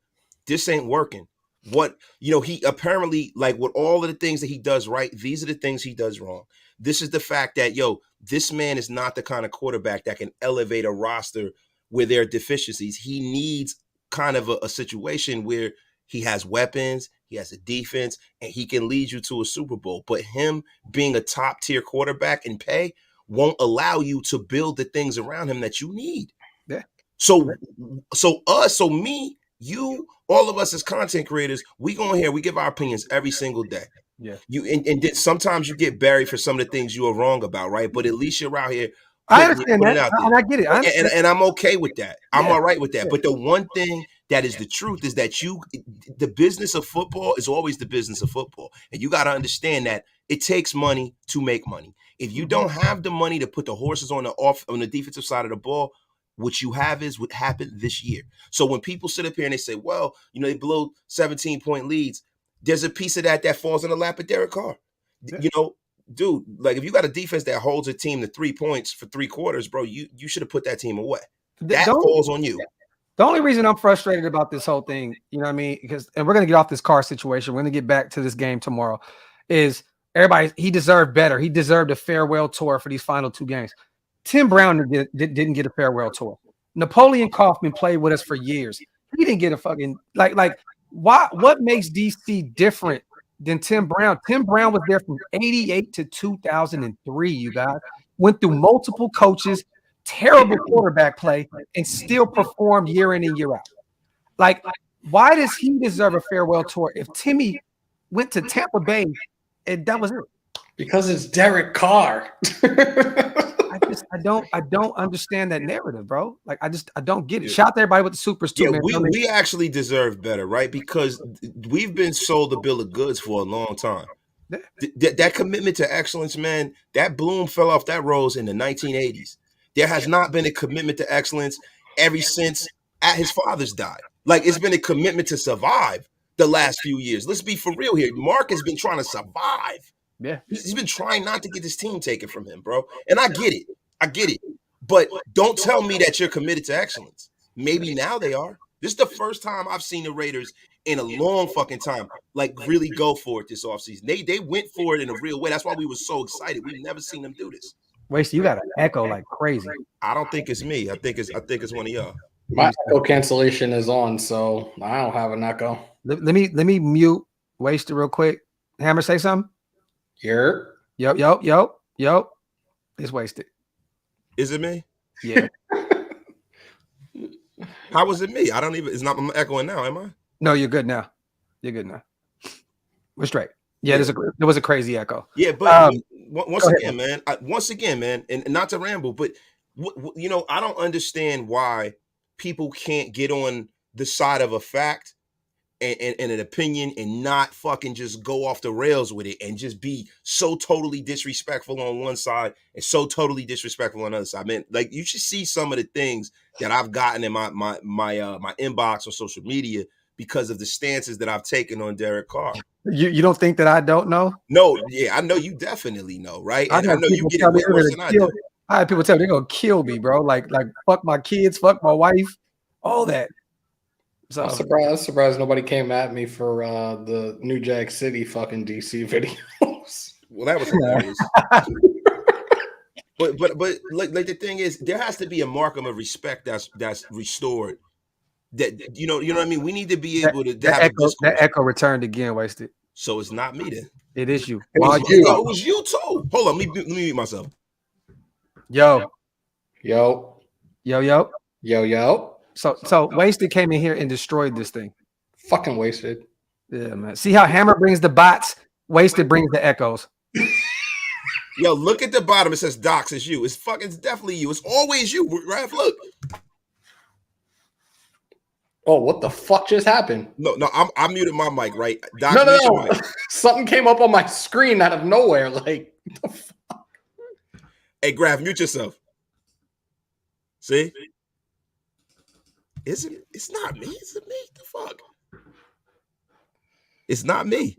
this ain't working. What, you know, he apparently, like, with all of the things that he does right, these are the things he does wrong. This is the fact that, yo, this man is not the kind of quarterback that can elevate a roster where there are deficiencies. He needs kind of a situation where he has weapons, he has a defense, and he can lead you to a Super Bowl. But him being a top tier quarterback in pay won't allow you to build the things around him that you need. Yeah. So me, you, all of us as content creators, we go in here, we give our opinions every single day. Yeah. And then sometimes you get buried for some of the things you are wrong about, right? But at least you're out here. I understand that, and I get it. And I'm okay with that. I'm Yeah. all right with that. Yeah. But the one thing that is the truth is that the business of football is always the business of football. And you got to understand that it takes money to make money. If you don't have the money to put the horses on the defensive side of the ball, what you have is what happened this year. So when people sit up here and they say, well, you know, they blow 17-point leads, there's a piece of that falls in the lap of Derek Carr. Yeah. You know, dude, like if you got a defense that holds a team to 3 points for 3 quarters, bro, you should have put that team away. That falls on you. The only reason I'm frustrated about this whole thing, you know what I mean? And we're going to get off this Carr situation. We're going to get back to this game tomorrow, is everybody, he deserved better. He deserved a farewell tour for these final 2 games. Tim Brown didn't get a farewell tour. Napoleon Kaufman played with us for years. He didn't get a fucking like why? What makes DC different than Tim Brown? Tim Brown was there from 88 to 2003. You guys went through multiple coaches, terrible quarterback play, and still performed year in and year out. Like, why does he deserve a farewell tour if Timmy went to Tampa Bay and that was it? Because it's Derek Carr. I don't understand that narrative, bro. Like, I don't get it. Shout out to everybody with the supers too, man. We actually deserve better, right? Because we've been sold a bill of goods for a long time. That commitment to excellence, man, that bloom fell off that rose in the 1980s. There has not been a commitment to excellence ever since his father's died. Like, it's been a commitment to survive the last few years. Let's be for real here. Mark has been trying to survive. Yeah, he's been trying not to get this team taken from him, bro. And I get it. But don't tell me that you're committed to excellence. Maybe now they are. This is the first time I've seen the Raiders in a long fucking time, like, really go for it this offseason. They went for it in a real way. That's why we were so excited. We've never seen them do this. Wait, so you got an echo like crazy. I don't think it's me. I think it's one of y'all. My echo cancellation is on, so I don't have an echo. Let me mute Waste it real quick. Hammer, say something. Here. Yo. It's Wasted. Is it me? Yeah. How was it me? I don't even. It's not. I'm echoing now. Am I? No, you're good now. You're good now. We're straight. Yeah, there was a crazy echo. Yeah, but once again, man, and not to ramble, but you know, I don't understand why people can't get on the side of a fact and an opinion and not fucking just go off the rails with it and just be so totally disrespectful on one side and so totally disrespectful on the other side. Man, like you should see some of the things that I've gotten in my inbox on social media because of the stances that I've taken on Derek Carr. You don't think that I don't know? No, yeah, I know you definitely know, right? And I know you get it way worse than I do. I had people tell me they're gonna kill me, bro. Like fuck my kids, fuck my wife, all that. So I'm surprised nobody came at me for the New Jack City fucking DC videos. Well, that was hilarious. but like the thing is, there has to be a mark of respect that's restored. That you know what I mean. We need to be able to have a discourse. That echo returned again, wasted. So it's not me then. It is you. It was you too. Hold on, let me mute myself. Yo. So Wasted came in here and destroyed this thing. Fucking Wasted. Yeah, man. See how Hammer brings the bots, Wasted brings the echoes. Yo, look at the bottom. It says Docs, it's you. It's definitely you. It's always you, Raph. Look. Oh, what the fuck just happened? No, I muted my mic, right? Doc, no. Something came up on my screen out of nowhere. Like, what the fuck? Hey, Graphk, mute yourself. See? It's not me. Is it me? The fuck? It's not me.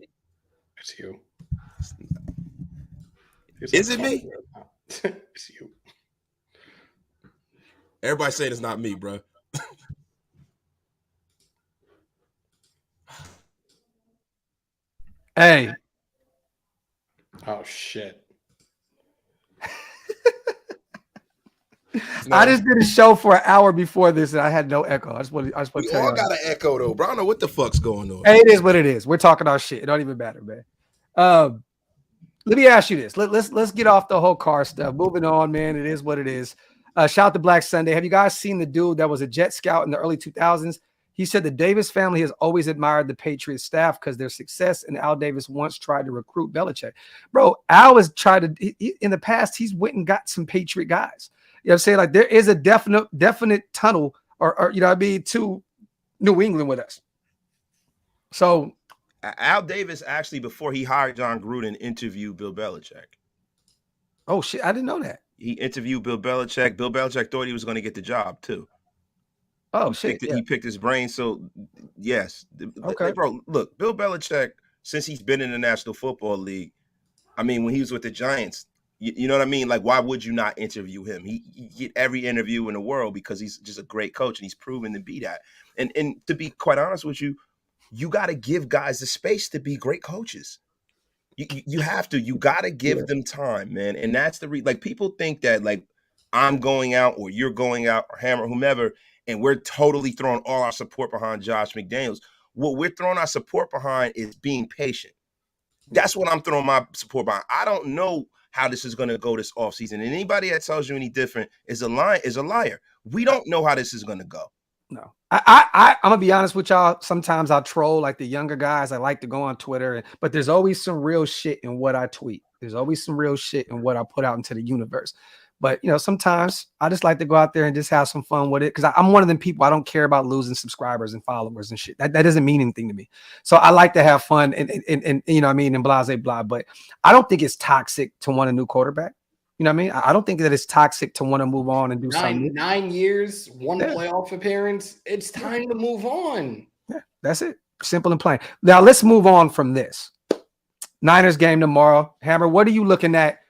It's you. Is it me? It's you. Everybody saying it's not me, bro. Hey. Oh shit. I just did a show for an hour before this and I had no echo. I just want to tell you. We all got an echo though, bro. I don't know what the fuck's going on. Hey, it is what it is. We're talking our shit. It don't even matter, man. Let me ask you this. Let's get off the whole car stuff. Moving on, man. It is what it is. Shout out to Black Sunday. Have you guys seen the dude that was a Jet Scout in the early 2000s? He said the Davis family has always admired the Patriots staff because their success, and Al Davis once tried to recruit Belichick. Bro, Al has tried to, in the past, he's went and got some Patriot guys. You know what I'm saying? Like there is a definite tunnel or you know what I mean, to New England with us. So Al Davis actually, before he hired John Gruden, interviewed Bill Belichick. Oh shit, I didn't know that. He interviewed Bill Belichick. Bill Belichick thought he was going to get the job too. Oh shit! He picked his brain. So yes, okay, bro. Look, Bill Belichick, since he's been in the National Football League, I mean, when he was with the Giants, you know what I mean. Like, why would you not interview him? He get every interview in the world because he's just a great coach and he's proven to be that. And to be quite honest with you, you got to give guys the space to be great coaches. You have to. You got to give them time, man. And that's the like people think that like I'm going out or you're going out or Hammer, whomever. And we're totally throwing all our support behind Josh McDaniels. What we're throwing our support behind is being patient. That's what I'm throwing my support behind. I don't know how this is going to go this offseason. And anybody that tells you any different is a liar. We don't know how this is going to go. No. I'm going to be honest with y'all. Sometimes I troll like the younger guys. I like to go on Twitter, but there's always some real shit in what I tweet. There's always some real shit in what I put out into the universe. But, you know, sometimes I just like to go out there and just have some fun with it because I'm one of them people. I don't care about losing subscribers and followers and shit. That doesn't mean anything to me. So I like to have fun and you know what I mean, and blah, blah, blah. But I don't think it's toxic to want a new quarterback. You know what I mean? I don't think that it's toxic to want to move on and do something. 9 years, one playoff appearance. It's time to move on. Yeah, that's it. Simple and plain. Now let's move on from this. Niners game tomorrow. Hammer, what are you looking at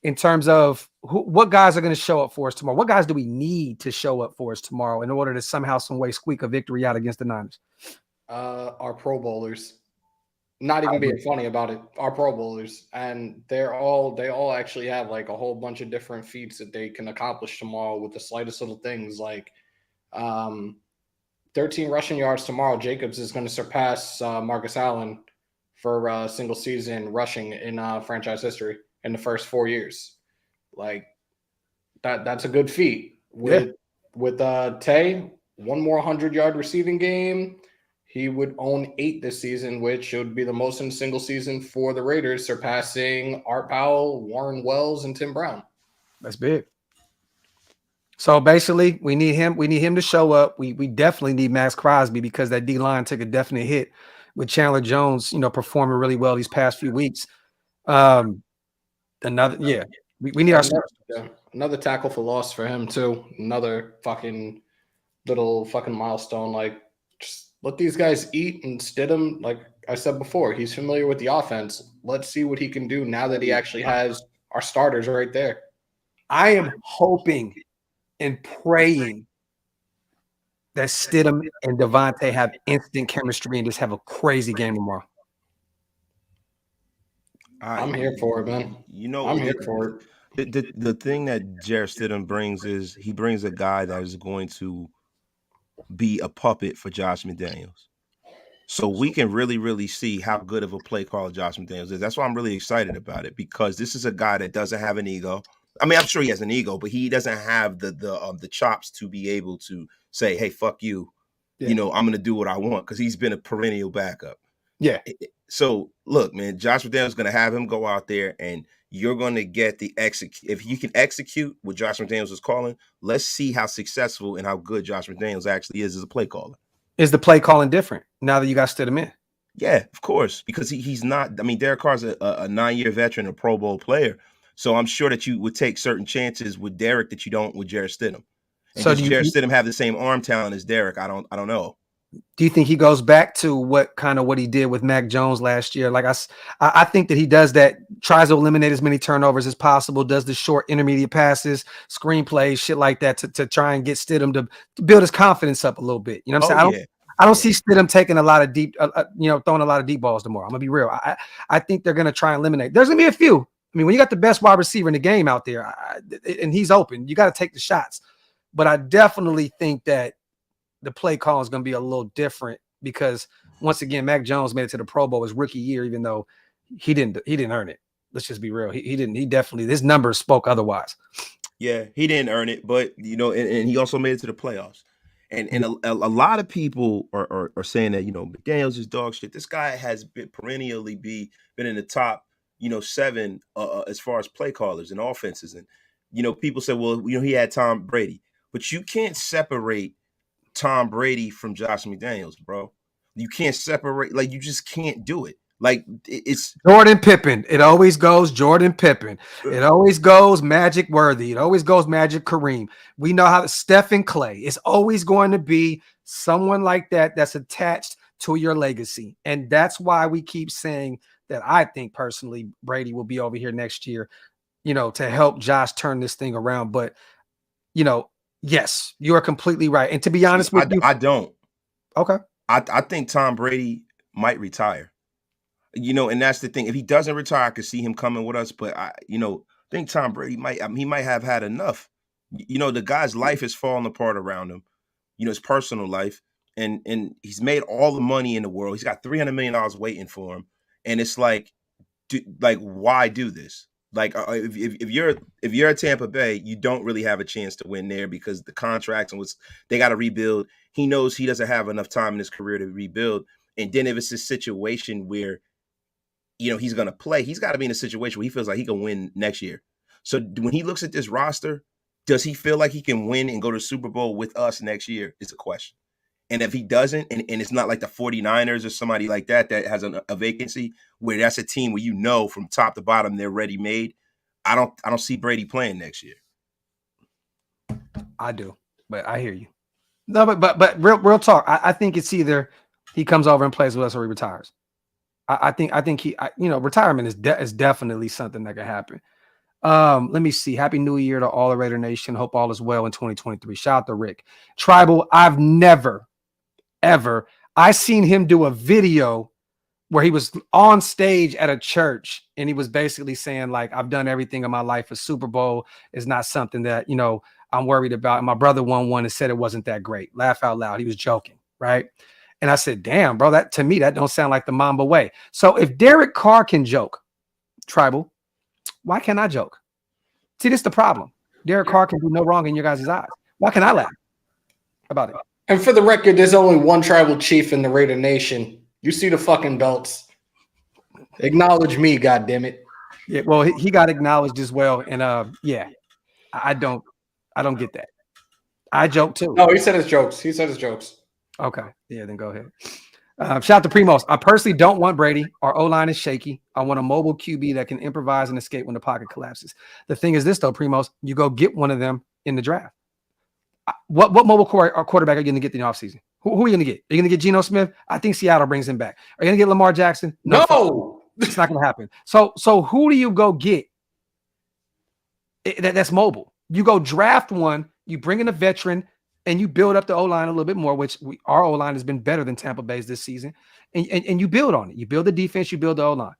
in terms of what guys are going to show up for us tomorrow? What guys do we need to show up for us tomorrow in order to somehow, some way squeak a victory out against the Niners? Our Pro Bowlers. Not even being funny about it. Our Pro Bowlers. And they all actually have like a whole bunch of different feats that they can accomplish tomorrow with the slightest little things. Like 13 rushing yards tomorrow. Jacobs is going to surpass Marcus Allen for single season rushing in franchise history in the first 4 years. Like that's a good feat. With Tay, one more 100-yard receiving game, he would own 8 this season, which would be the most in a single season for the Raiders, surpassing Art Powell, Warren Wells, and Tim Brown. That's big. So basically, we need him. We need him to show up. We definitely need Max Crosby because that D line took a definite hit with Chandler Jones, performing really well these past few weeks. We need our another tackle for loss for him too. Another fucking little fucking milestone. Like, just let these guys eat and Stidham. Like I said before, he's familiar with the offense. Let's see what he can do now that he actually has our starters right there. I am hoping and praying that Stidham and Devontae have instant chemistry and just have a crazy game tomorrow. I'm here for it, man. I'm here for it. The thing that Jarrett Stidham brings is he brings a guy that is going to be a puppet for Josh McDaniels. So we can really, really see how good of a play caller Josh McDaniels is. That's why I'm really excited about it, because this is a guy that doesn't have an ego. I mean, I'm sure he has an ego, but he doesn't have the chops to be able to say, "Hey, fuck you," I'm going to do what I want, because he's been a perennial backup. Yeah. So look, man, Josh McDaniels is going to have him go out there, and you're going to get the execute. If you can execute what Josh McDaniels is calling, let's see how successful and how good Josh McDaniels actually is as a play caller. Is the play calling different now that you got Stidham in? Yeah, of course, because he's not. I mean, Derek Carr's a 9-year veteran, a Pro Bowl player. So I'm sure that you would take certain chances with Derek that you don't with Jarrett Stidham. And so does Jarrett Stidham have the same arm talent as Derek? I don't know. Do you think he goes back to what he did with Mac Jones last year? Like I think that he does that, tries to eliminate as many turnovers as possible, does the short intermediate passes, screenplays, shit like that to try and get Stidham to build his confidence up a little bit. You know what I'm saying? I don't see Stidham taking a lot of deep, throwing a lot of deep balls tomorrow. I'm gonna be real. I think they're gonna try and eliminate. There's gonna be a few. I mean, when you got the best wide receiver in the game out there and he's open, you got to take the shots. But I definitely think that the play call is going to be a little different because, once again, Mac Jones made it to the Pro Bowl his rookie year, even though he didn't earn it. Let's just be real. He didn't. He definitely, his numbers spoke otherwise. Yeah, he didn't earn it, but and he also made it to the playoffs. And a lot of people are saying that McDaniels is dog shit. This guy has been perennially been in the top 7 as far as play callers and offenses. And people say, well, he had Tom Brady, but you can't separate Tom Brady from Josh McDaniels, bro. You can't separate, like, you just can't do it. Like, it's Jordan Pippen. It always goes Jordan Pippen. It always goes Magic Worthy. It always goes Magic Kareem. We know how Stephen Clay. It's always going to be someone like that that's attached to your legacy. And that's why we keep saying that I think personally Brady will be over here next year, to help Josh turn this thing around. But, yes, you are completely right. And to be honest with you, I don't. Okay. I think Tom Brady might retire. And that's the thing. If he doesn't retire, I could see him coming with us. But I think Tom Brady might have had enough. The guy's life is falling apart around him. His personal life, and he's made all the money in the world. He's got $300 million waiting for him, and it's like, why do this? Like, if you're at Tampa Bay, you don't really have a chance to win there because the contracts and they got to rebuild. He knows he doesn't have enough time in his career to rebuild. And then if it's a situation where he's going to play, he's got to be in a situation where he feels like he can win next year. So when he looks at this roster, does he feel like he can win and go to the Super Bowl with us next year is the question. And if he doesn't, and it's not like the 49ers or somebody like that has a vacancy where that's a team where from top to bottom they're ready made, I don't see Brady playing next year. I do, but I hear you. No, but real talk. I think it's either he comes over and plays with us or he retires. I think retirement is definitely something that could happen. Let me see. Happy New Year to all the Raider Nation. Hope all is well in 2023. Shout out to Rick. Tribal, I've never, ever. I seen him do a video where he was on stage at a church and he was basically saying, like, I've done everything in my life. A Super Bowl is not something that, I'm worried about. And my brother won one and said it wasn't that great. Laugh out loud. He was joking, right? And I said, damn, bro, that to me, that don't sound like the Mamba way. So if Derek Carr can joke, Tribal, why can't I joke? See, this is the problem. Derek Carr can do no wrong in your guys' eyes. Why can't I laugh about it? And for the record, there's only one tribal chief in the Raider Nation. You see the fucking belts. Acknowledge me, goddammit. Yeah, well, he got acknowledged as well. And yeah, I don't get that. I joke too. No, he said his jokes. Okay. Yeah, then go ahead. Shout out to Primos. I personally don't want Brady. Our O-line is shaky. I want a mobile QB that can improvise and escape when the pocket collapses. The thing is this, though, Primos, you go get one of them in the draft. What mobile quarterback are you going to get in the offseason? Who are you going to get? Are you going to get Geno Smith? I think Seattle brings him back. Are you going to get Lamar Jackson? No. It's not going to happen. So who do you go get that's mobile? You go draft one, you bring in a veteran, and you build up the O-line a little bit more, which our O-line has been better than Tampa Bay's this season. And you build on it. You build the defense, you build the O-line.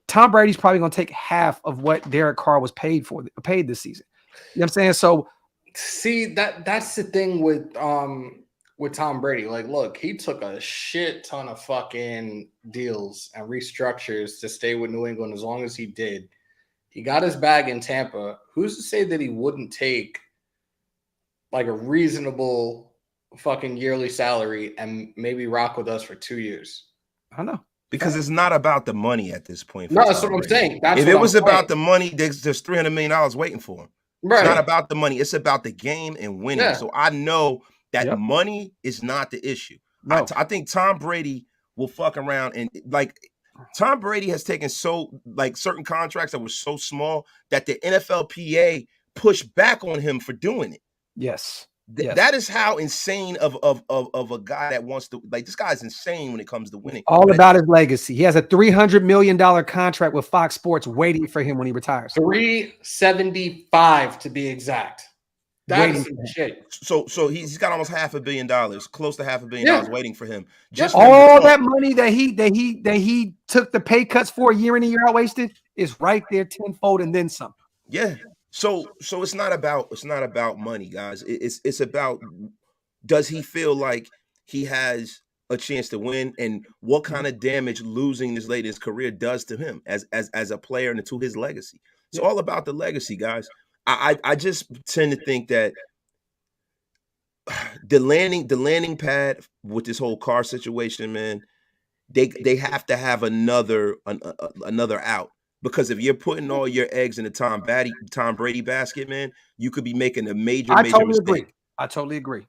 Tom Brady's probably going to take half of what Derek Carr was paid this season. You know what I'm saying? So see, that's the thing with Tom Brady. Like, look, he took a shit ton of fucking deals and restructures to stay with New England as long as he did. He got his bag in Tampa. Who's to say that he wouldn't take like a reasonable fucking yearly salary and maybe rock with us for 2 years? I don't know. Because it's not about the money at this point. No, that's what I'm saying. If it was about the money, there's $300 million waiting for him. Right. It's not about the money. It's about the game and winning. Yeah. So I know that money is not the issue. No. I think Tom Brady will fuck around and like Tom Brady has taken certain contracts that were so small that the NFLPA pushed back on him for doing it. Yes. That is how insane of a guy that wants to this guy's insane when it comes to winning. All about his legacy. He has a $300 million contract with Fox Sports waiting for him when he retires. 375 to be exact. That's shit. So he's got almost $500 million, close to $500 million waiting for him. Just all that money that he took the pay cuts for year in and year out wasted is right there tenfold and then some. Yeah. So it's not about money, guys. It's about, does he feel like he has a chance to win, and what kind of damage losing this late in his career does to him as a player and to his legacy. It's all about the legacy, guys. I just tend to think that the landing pad with this whole Carr situation, man, they have to have another out. Because if you're putting all your eggs in the Tom Brady basket, man, you could be making a major mistake. I totally agree.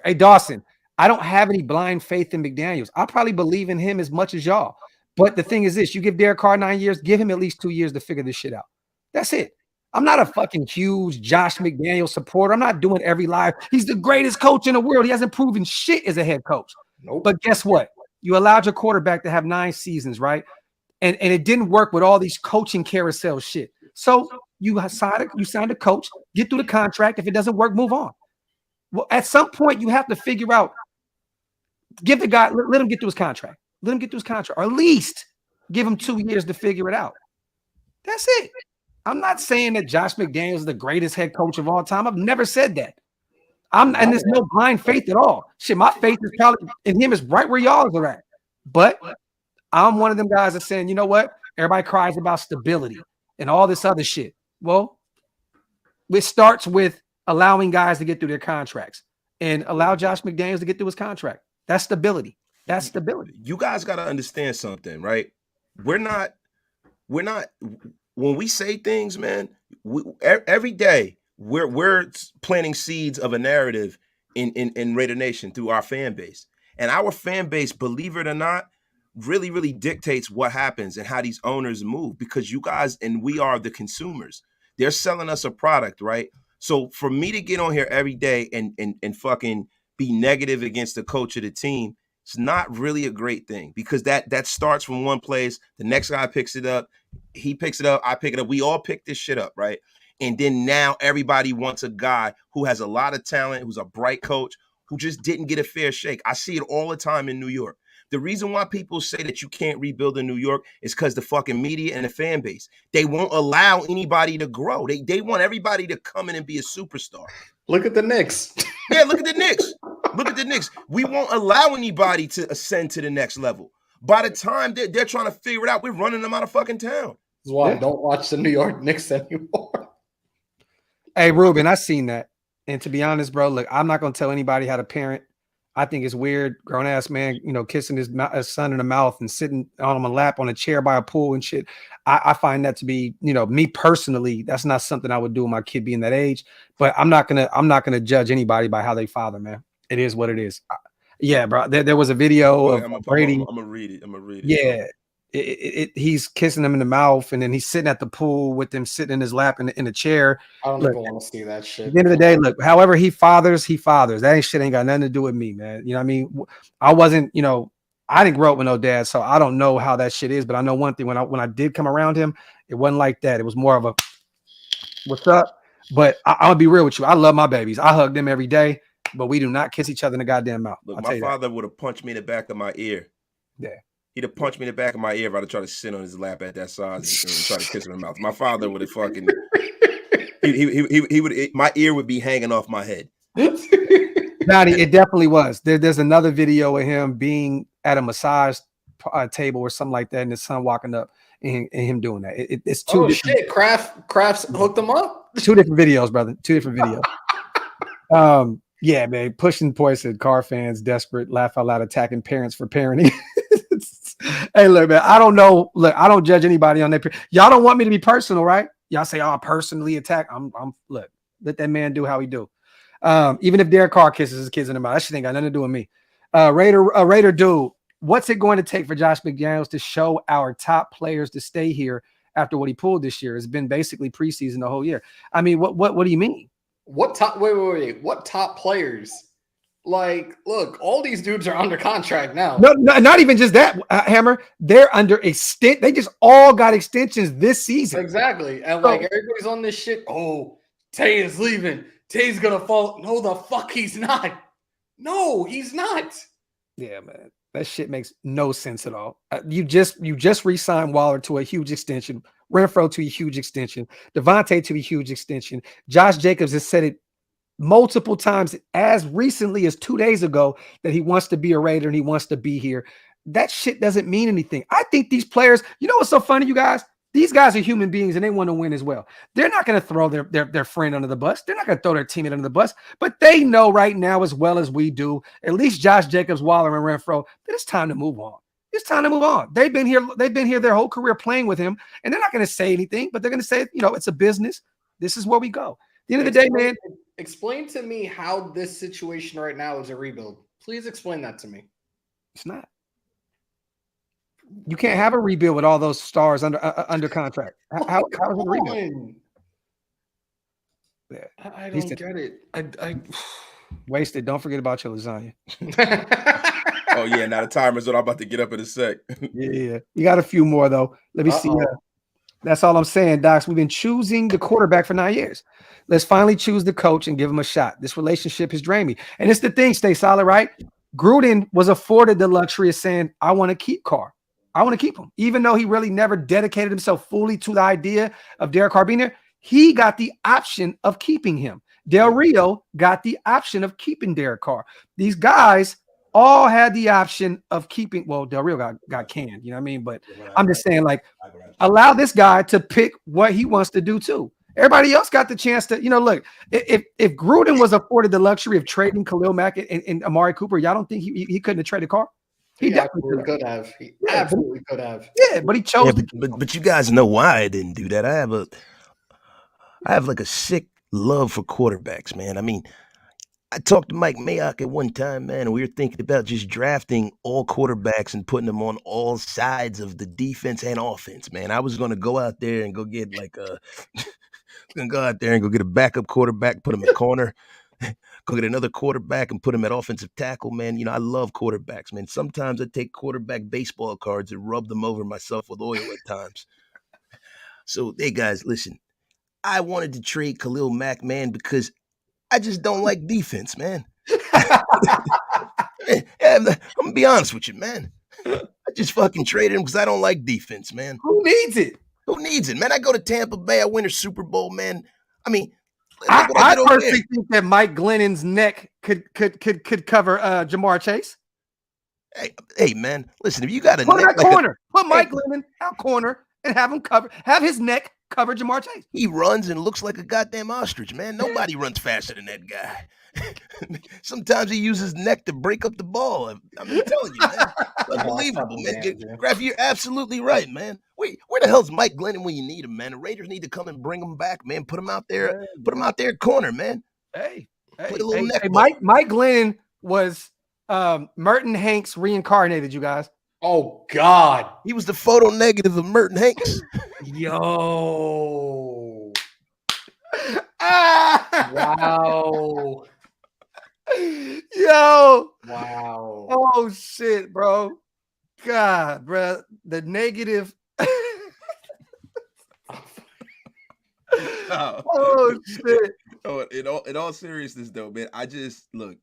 Hey, Dawson, I don't have any blind faith in McDaniels. I probably believe in him as much as y'all. But the thing is this, you give Derek Carr 9 years, give him at least 2 years to figure this shit out. That's it. I'm not a fucking huge Josh McDaniels supporter. I'm not doing every live. He's the greatest coach in the world. He hasn't proven shit as a head coach. Nope. But guess what? You allowed your quarterback to have 9 seasons, right? And it didn't work with all these coaching carousel shit. So you signed a coach, get through the contract. If it doesn't work, move on. Well, at some point, you have to figure out, give the guy, let him get through his contract. Let him get through his contract. Or at least give him 2 years to figure it out. That's it. I'm not saying that Josh McDaniels is the greatest head coach of all time. I've never said that. And there's no blind faith at all. Shit, my faith is probably in him is right where y'all are at. But I'm one of them guys that's saying, you know what? Everybody cries about stability and all this other shit. Well, it starts with allowing guys to get through their contracts and allow Josh McDaniels to get through his contract. That's stability. That's stability. You guys got to understand something, right? We're not when we say things, man, every day we're planting seeds of a narrative in Raider Nation through our fan base. And our fan base, believe it or not, really, really dictates what happens and how these owners move, because you guys and we are the consumers. They're selling us a product, right? So for me to get on here every day and fucking be negative against the coach of the team, it's not really a great thing, because that starts from one place. The next guy picks it up. He picks it up. I pick it up. We all pick this shit up, right? And then now everybody wants a guy who has a lot of talent, who's a bright coach, who just didn't get a fair shake. I see it all the time in New York. The reason why people say that you can't rebuild in New York is because the fucking media and the fan base, they won't allow anybody to grow. They want everybody to come in and be a superstar. Look at the Knicks. Yeah, look at the Knicks. Look at the Knicks. We won't allow anybody to ascend to the next level. By the time they're trying to figure it out, we're running them out of fucking town. That's why I don't watch the New York Knicks anymore. Hey, Ruben, I seen that. And to be honest, bro, look, I'm not gonna tell anybody how to parent. I think it's weird, grown ass man, kissing his son in the mouth and sitting on him a lap on a chair by a pool and shit. I find that to be, me personally, that's not something I would do with my kid being that age. But I'm not gonna judge anybody by how they father, man. It is what it is. Yeah, bro. There was a video of Brady. I'm gonna read it. Yeah. He's kissing him in the mouth, and then he's sitting at the pool with him sitting in his lap in the chair. I don't even want to see that shit. At the end of the day, look, however he fathers. That shit ain't got nothing to do with me, man. You know what I mean? I wasn't, I didn't grow up with no dad, so I don't know how that shit is. But I know one thing: when I did come around him, it wasn't like that. It was more of a "what's up?" But I'm gonna be real with you. I love my babies. I hug them every day, but we do not kiss each other in the goddamn mouth. Look, my father would have punched me in the back of my ear. Yeah. He'd have punched me in the back of my ear if I'd have tried to sit on his lap at that size and try to kiss him in the mouth. My father would have fucking he would my ear would be hanging off my head. Nadi, it definitely was. There's another video of him being at a massage table or something like that, and his son walking up and him doing that. It's two. Oh shit! Graphk hooked them up. 2 different videos, brother. 2 different videos. Yeah, man. Pushing poison. Car fans desperate. Laugh out loud. Attacking parents for parenting. Hey, look, man. I don't know. Look, I don't judge anybody on that. Y'all don't want me to be personal, right? Y'all say, "Oh, personally attack." I'm. Look, let that man do how he do. Even if Derek Carr kisses his kids in the mouth, that shit ain't got nothing to do with me. Raider dude, what's it going to take for Josh McDaniels to show our top players to stay here after what he pulled this year? It's been basically preseason the whole year. I mean, what do you mean? What top? Wait. What top players? Like, look, all these dudes are under contract now. No, not even just that, Hammer. They're under extent. They just all got extensions this season. Exactly, and like everybody's on this shit. Oh, Tay is leaving. Tay's gonna fall. No, the fuck he's not. No, he's not. Yeah, man. That shit makes no sense at all. You just re-signed Waller to a huge extension, Renfro to a huge extension, Devontae to a huge extension. Josh Jacobs has said it multiple times as recently as 2 days ago that he wants to be a Raider and he wants to be here. That shit doesn't mean anything. I think these players, you know what's so funny, you guys? These guys are human beings and they want to win as well. They're not going to throw their friend under the bus. They're not going to throw their teammate under the bus, but they know right now as well as we do, at least Josh Jacobs, Waller, and Renfro, that it's time to move on. It's time to move on. They've been here their whole career playing with him, and they're not going to say anything, but they're going to say, it's a business. This is where we go. At the end of the day, man. Explain to me how this situation right now is a rebuild. Please explain that to me. It's not. You can't have a rebuild with all those stars under contract. How is it a rebuild? Yeah. I don't get it. I wasted. Don't forget about your lasagna. Oh yeah, now the timer's what I'm about to get up in a sec. Yeah. You got a few more though. Let me see. That's all I'm saying, Docs. We've been choosing the quarterback for 9 years. Let's finally choose the coach and give him a shot. This relationship has drained me. And it's the thing, stay solid, right? Gruden was afforded the luxury of saying, I want to keep Carr. I want to keep him. Even though he really never dedicated himself fully to the idea of Derek Carr being there, he got the option of keeping him. Del Rio got the option of keeping Derek Carr. These guys all had the option of keeping. Well, Del Rio got canned, you know what I mean? But I'm just saying, like, allow this guy to pick what he wants to do too. Everybody else got the chance to, look, if Gruden was afforded the luxury of trading Khalil Mack and Amari Cooper, y'all don't think he couldn't have traded Carr? He definitely could have. He absolutely could have. Yeah, but he chose. But you guys know why I didn't do that. I have like a sick love for quarterbacks, man. I mean, I talked to Mike Mayock at one time, man, and we were thinking about just drafting all quarterbacks and putting them on all sides of the defense and offense, man. I was going to go out there and go get a backup quarterback, put him in corner, go get another quarterback and put him at offensive tackle, man. I love quarterbacks, man. Sometimes I take quarterback baseball cards and rub them over myself with oil at times. So, hey, guys, listen. I wanted to trade Khalil Mack, man, because I just don't like defense, man. I'm going to be honest with you, man. I just fucking traded him because I don't like defense, man. Who needs it? Who needs it, man? I go to Tampa Bay, I win a Super Bowl, man. I mean, I personally think that Mike Glennon's neck could cover Jamar Chase. Hey, man, listen, if you got a put neck like corner, put Mike Glennon out corner and have him cover, have his neck cover Jamar Chase. He runs and looks like a goddamn ostrich, man. Nobody runs faster than that guy. Sometimes he uses neck to break up the ball. I'm telling you, man. Unbelievable, man. Graphk, you're absolutely right, man. Wait, where the hell's Mike Glennon when you need him, man? The Raiders need to come and bring him back, man. Put him out there. Put him out there at corner, man. Hey, Mike Glennon was Merton Hanks reincarnated, you guys. Oh God, he was the photo negative of Merton Hanks. Yo, wow. Yo, wow. Oh shit, bro. God, bro. The negative. Oh shit. Oh, in all seriousness though, man, I just look,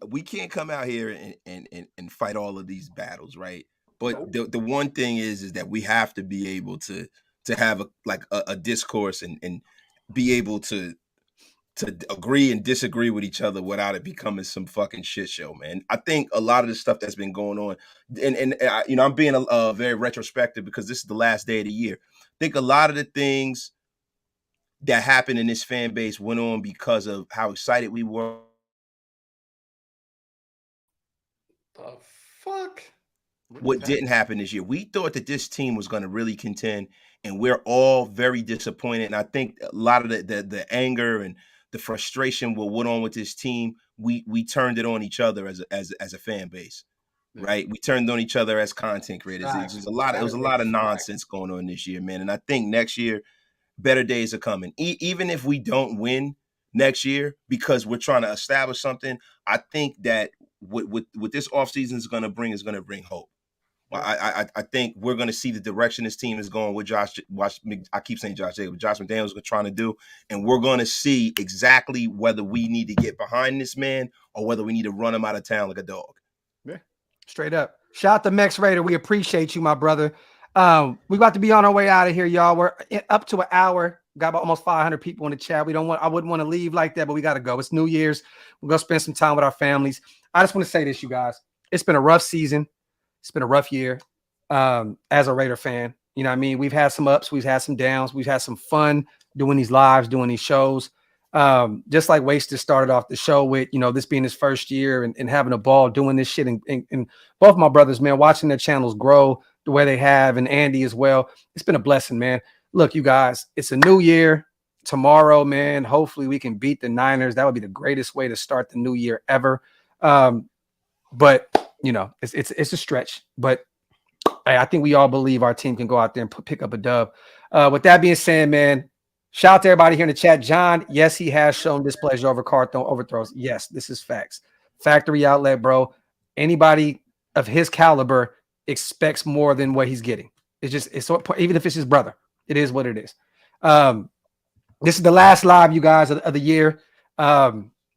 we can't come out here and fight all of these battles, right? But the one thing is that we have to be able to have a discourse and be able to agree and disagree with each other without it becoming some fucking shit show, man. I think a lot of the stuff that's been going on, and you know, I'm being very retrospective because this is the last day of the year. I think a lot of the things that happened in this fan base went on because of how excited we were. The fuck? What didn't happen this year? We thought that this team was going to really contend, and we're all very disappointed. And I think a lot of the anger and the frustration with what on with this team, we turned it on each other as a fan base, right? We turned on each other as content creators. It was a lot of nonsense going on this year, man. And I think next year, better days are coming. Even if we don't win next year because we're trying to establish something, I think that what this offseason is going to bring hope. Well, I think we're going to see the direction this team is going with I keep saying Josh Jacobs, Josh McDaniels are trying to do, and we're going to see exactly whether we need to get behind this man or whether we need to run him out of town like a dog. Yeah, straight up. Shout out to Mex Raider. We appreciate you, my brother. We about to be on our way out of here, y'all. We're up to an hour. Got about almost 500 people in the chat. I wouldn't want to leave like that, but we got to go. It's New Year's. We're going to spend some time with our families. I just want to say this, you guys. It's been a rough season. It's been a rough year as a Raider fan. You know what I mean? We've had some ups. We've had some downs. We've had some fun doing these lives, doing these shows. Just like Wasted started off the show with, you know, this being his first year and having a ball doing this shit. And both my brothers, man, watching their channels grow the way they have, and Andy as well. It's been a blessing, man. Look, you guys, it's a new year. Tomorrow, man, hopefully we can beat the Niners. That would be the greatest way to start the new year ever. But you know, it's a stretch, but I think we all believe our team can go out there and pick up a dub. With that being said, man, shout out to everybody here in the chat. John, yes, he has shown displeasure over overthrows. Yes, this is facts. Factory outlet, bro. Anybody of his caliber expects more than what he's getting. It's so, even if it's his brother, it is what it is. This is the last live, you guys, of the year.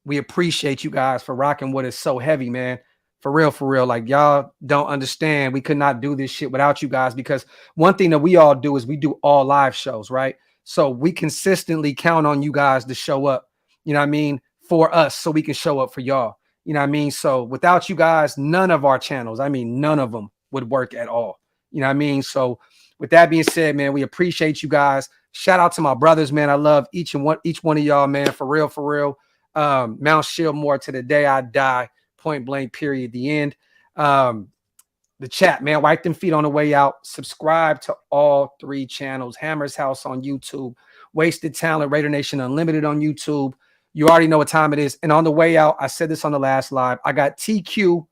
We appreciate you guys for rocking what is so heavy, man. For real. Like, y'all don't understand. We could not do this shit without you guys, because one thing that we all do is we do all live shows, right? So we consistently count on you guys to show up, you know what I mean, for us, so we can show up for y'all. You know what I mean? So without you guys, none of our channels, I mean, none of them would work at all. You know what I mean? So with that being said, man, we appreciate you guys. Shout out to my brothers, man. I love each one of y'all, man. For real. Mount Shieldmore to the day I die. Point blank, period, the end. The chat, man, wipe them feet on the way out. Subscribe to all 3 channels. Hammers.House on YouTube. Wasted Talent, Raider Nation Unlimited on YouTube. You already know what time it is. And on the way out, I said this on the last live, I got TQ,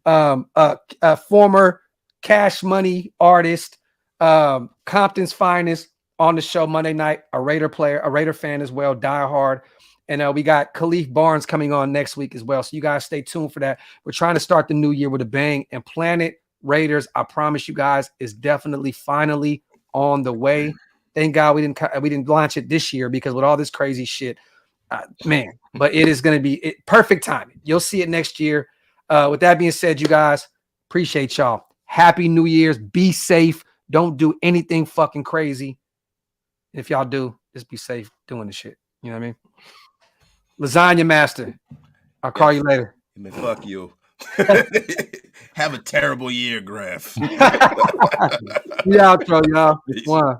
a former Cash Money artist, Compton's finest, on the show Monday night, a Raider player, a Raider fan as well, die hard. And we got Khalif Barnes coming on next week as well. So you guys stay tuned for that. We're trying to start the new year with a bang. And Planet Raiders, I promise you guys, is definitely finally on the way. Thank God we didn't launch it this year, because with all this crazy shit, man. But it is going to be perfect timing. You'll see it next year. With that being said, you guys, appreciate y'all. Happy New Year's. Be safe. Don't do anything fucking crazy. If y'all do, just be safe doing the shit. You know what I mean? Lasagna Master. I'll call you later. Man, fuck you. Have a terrible year, Graphk. Yeah, outro, y'all. One.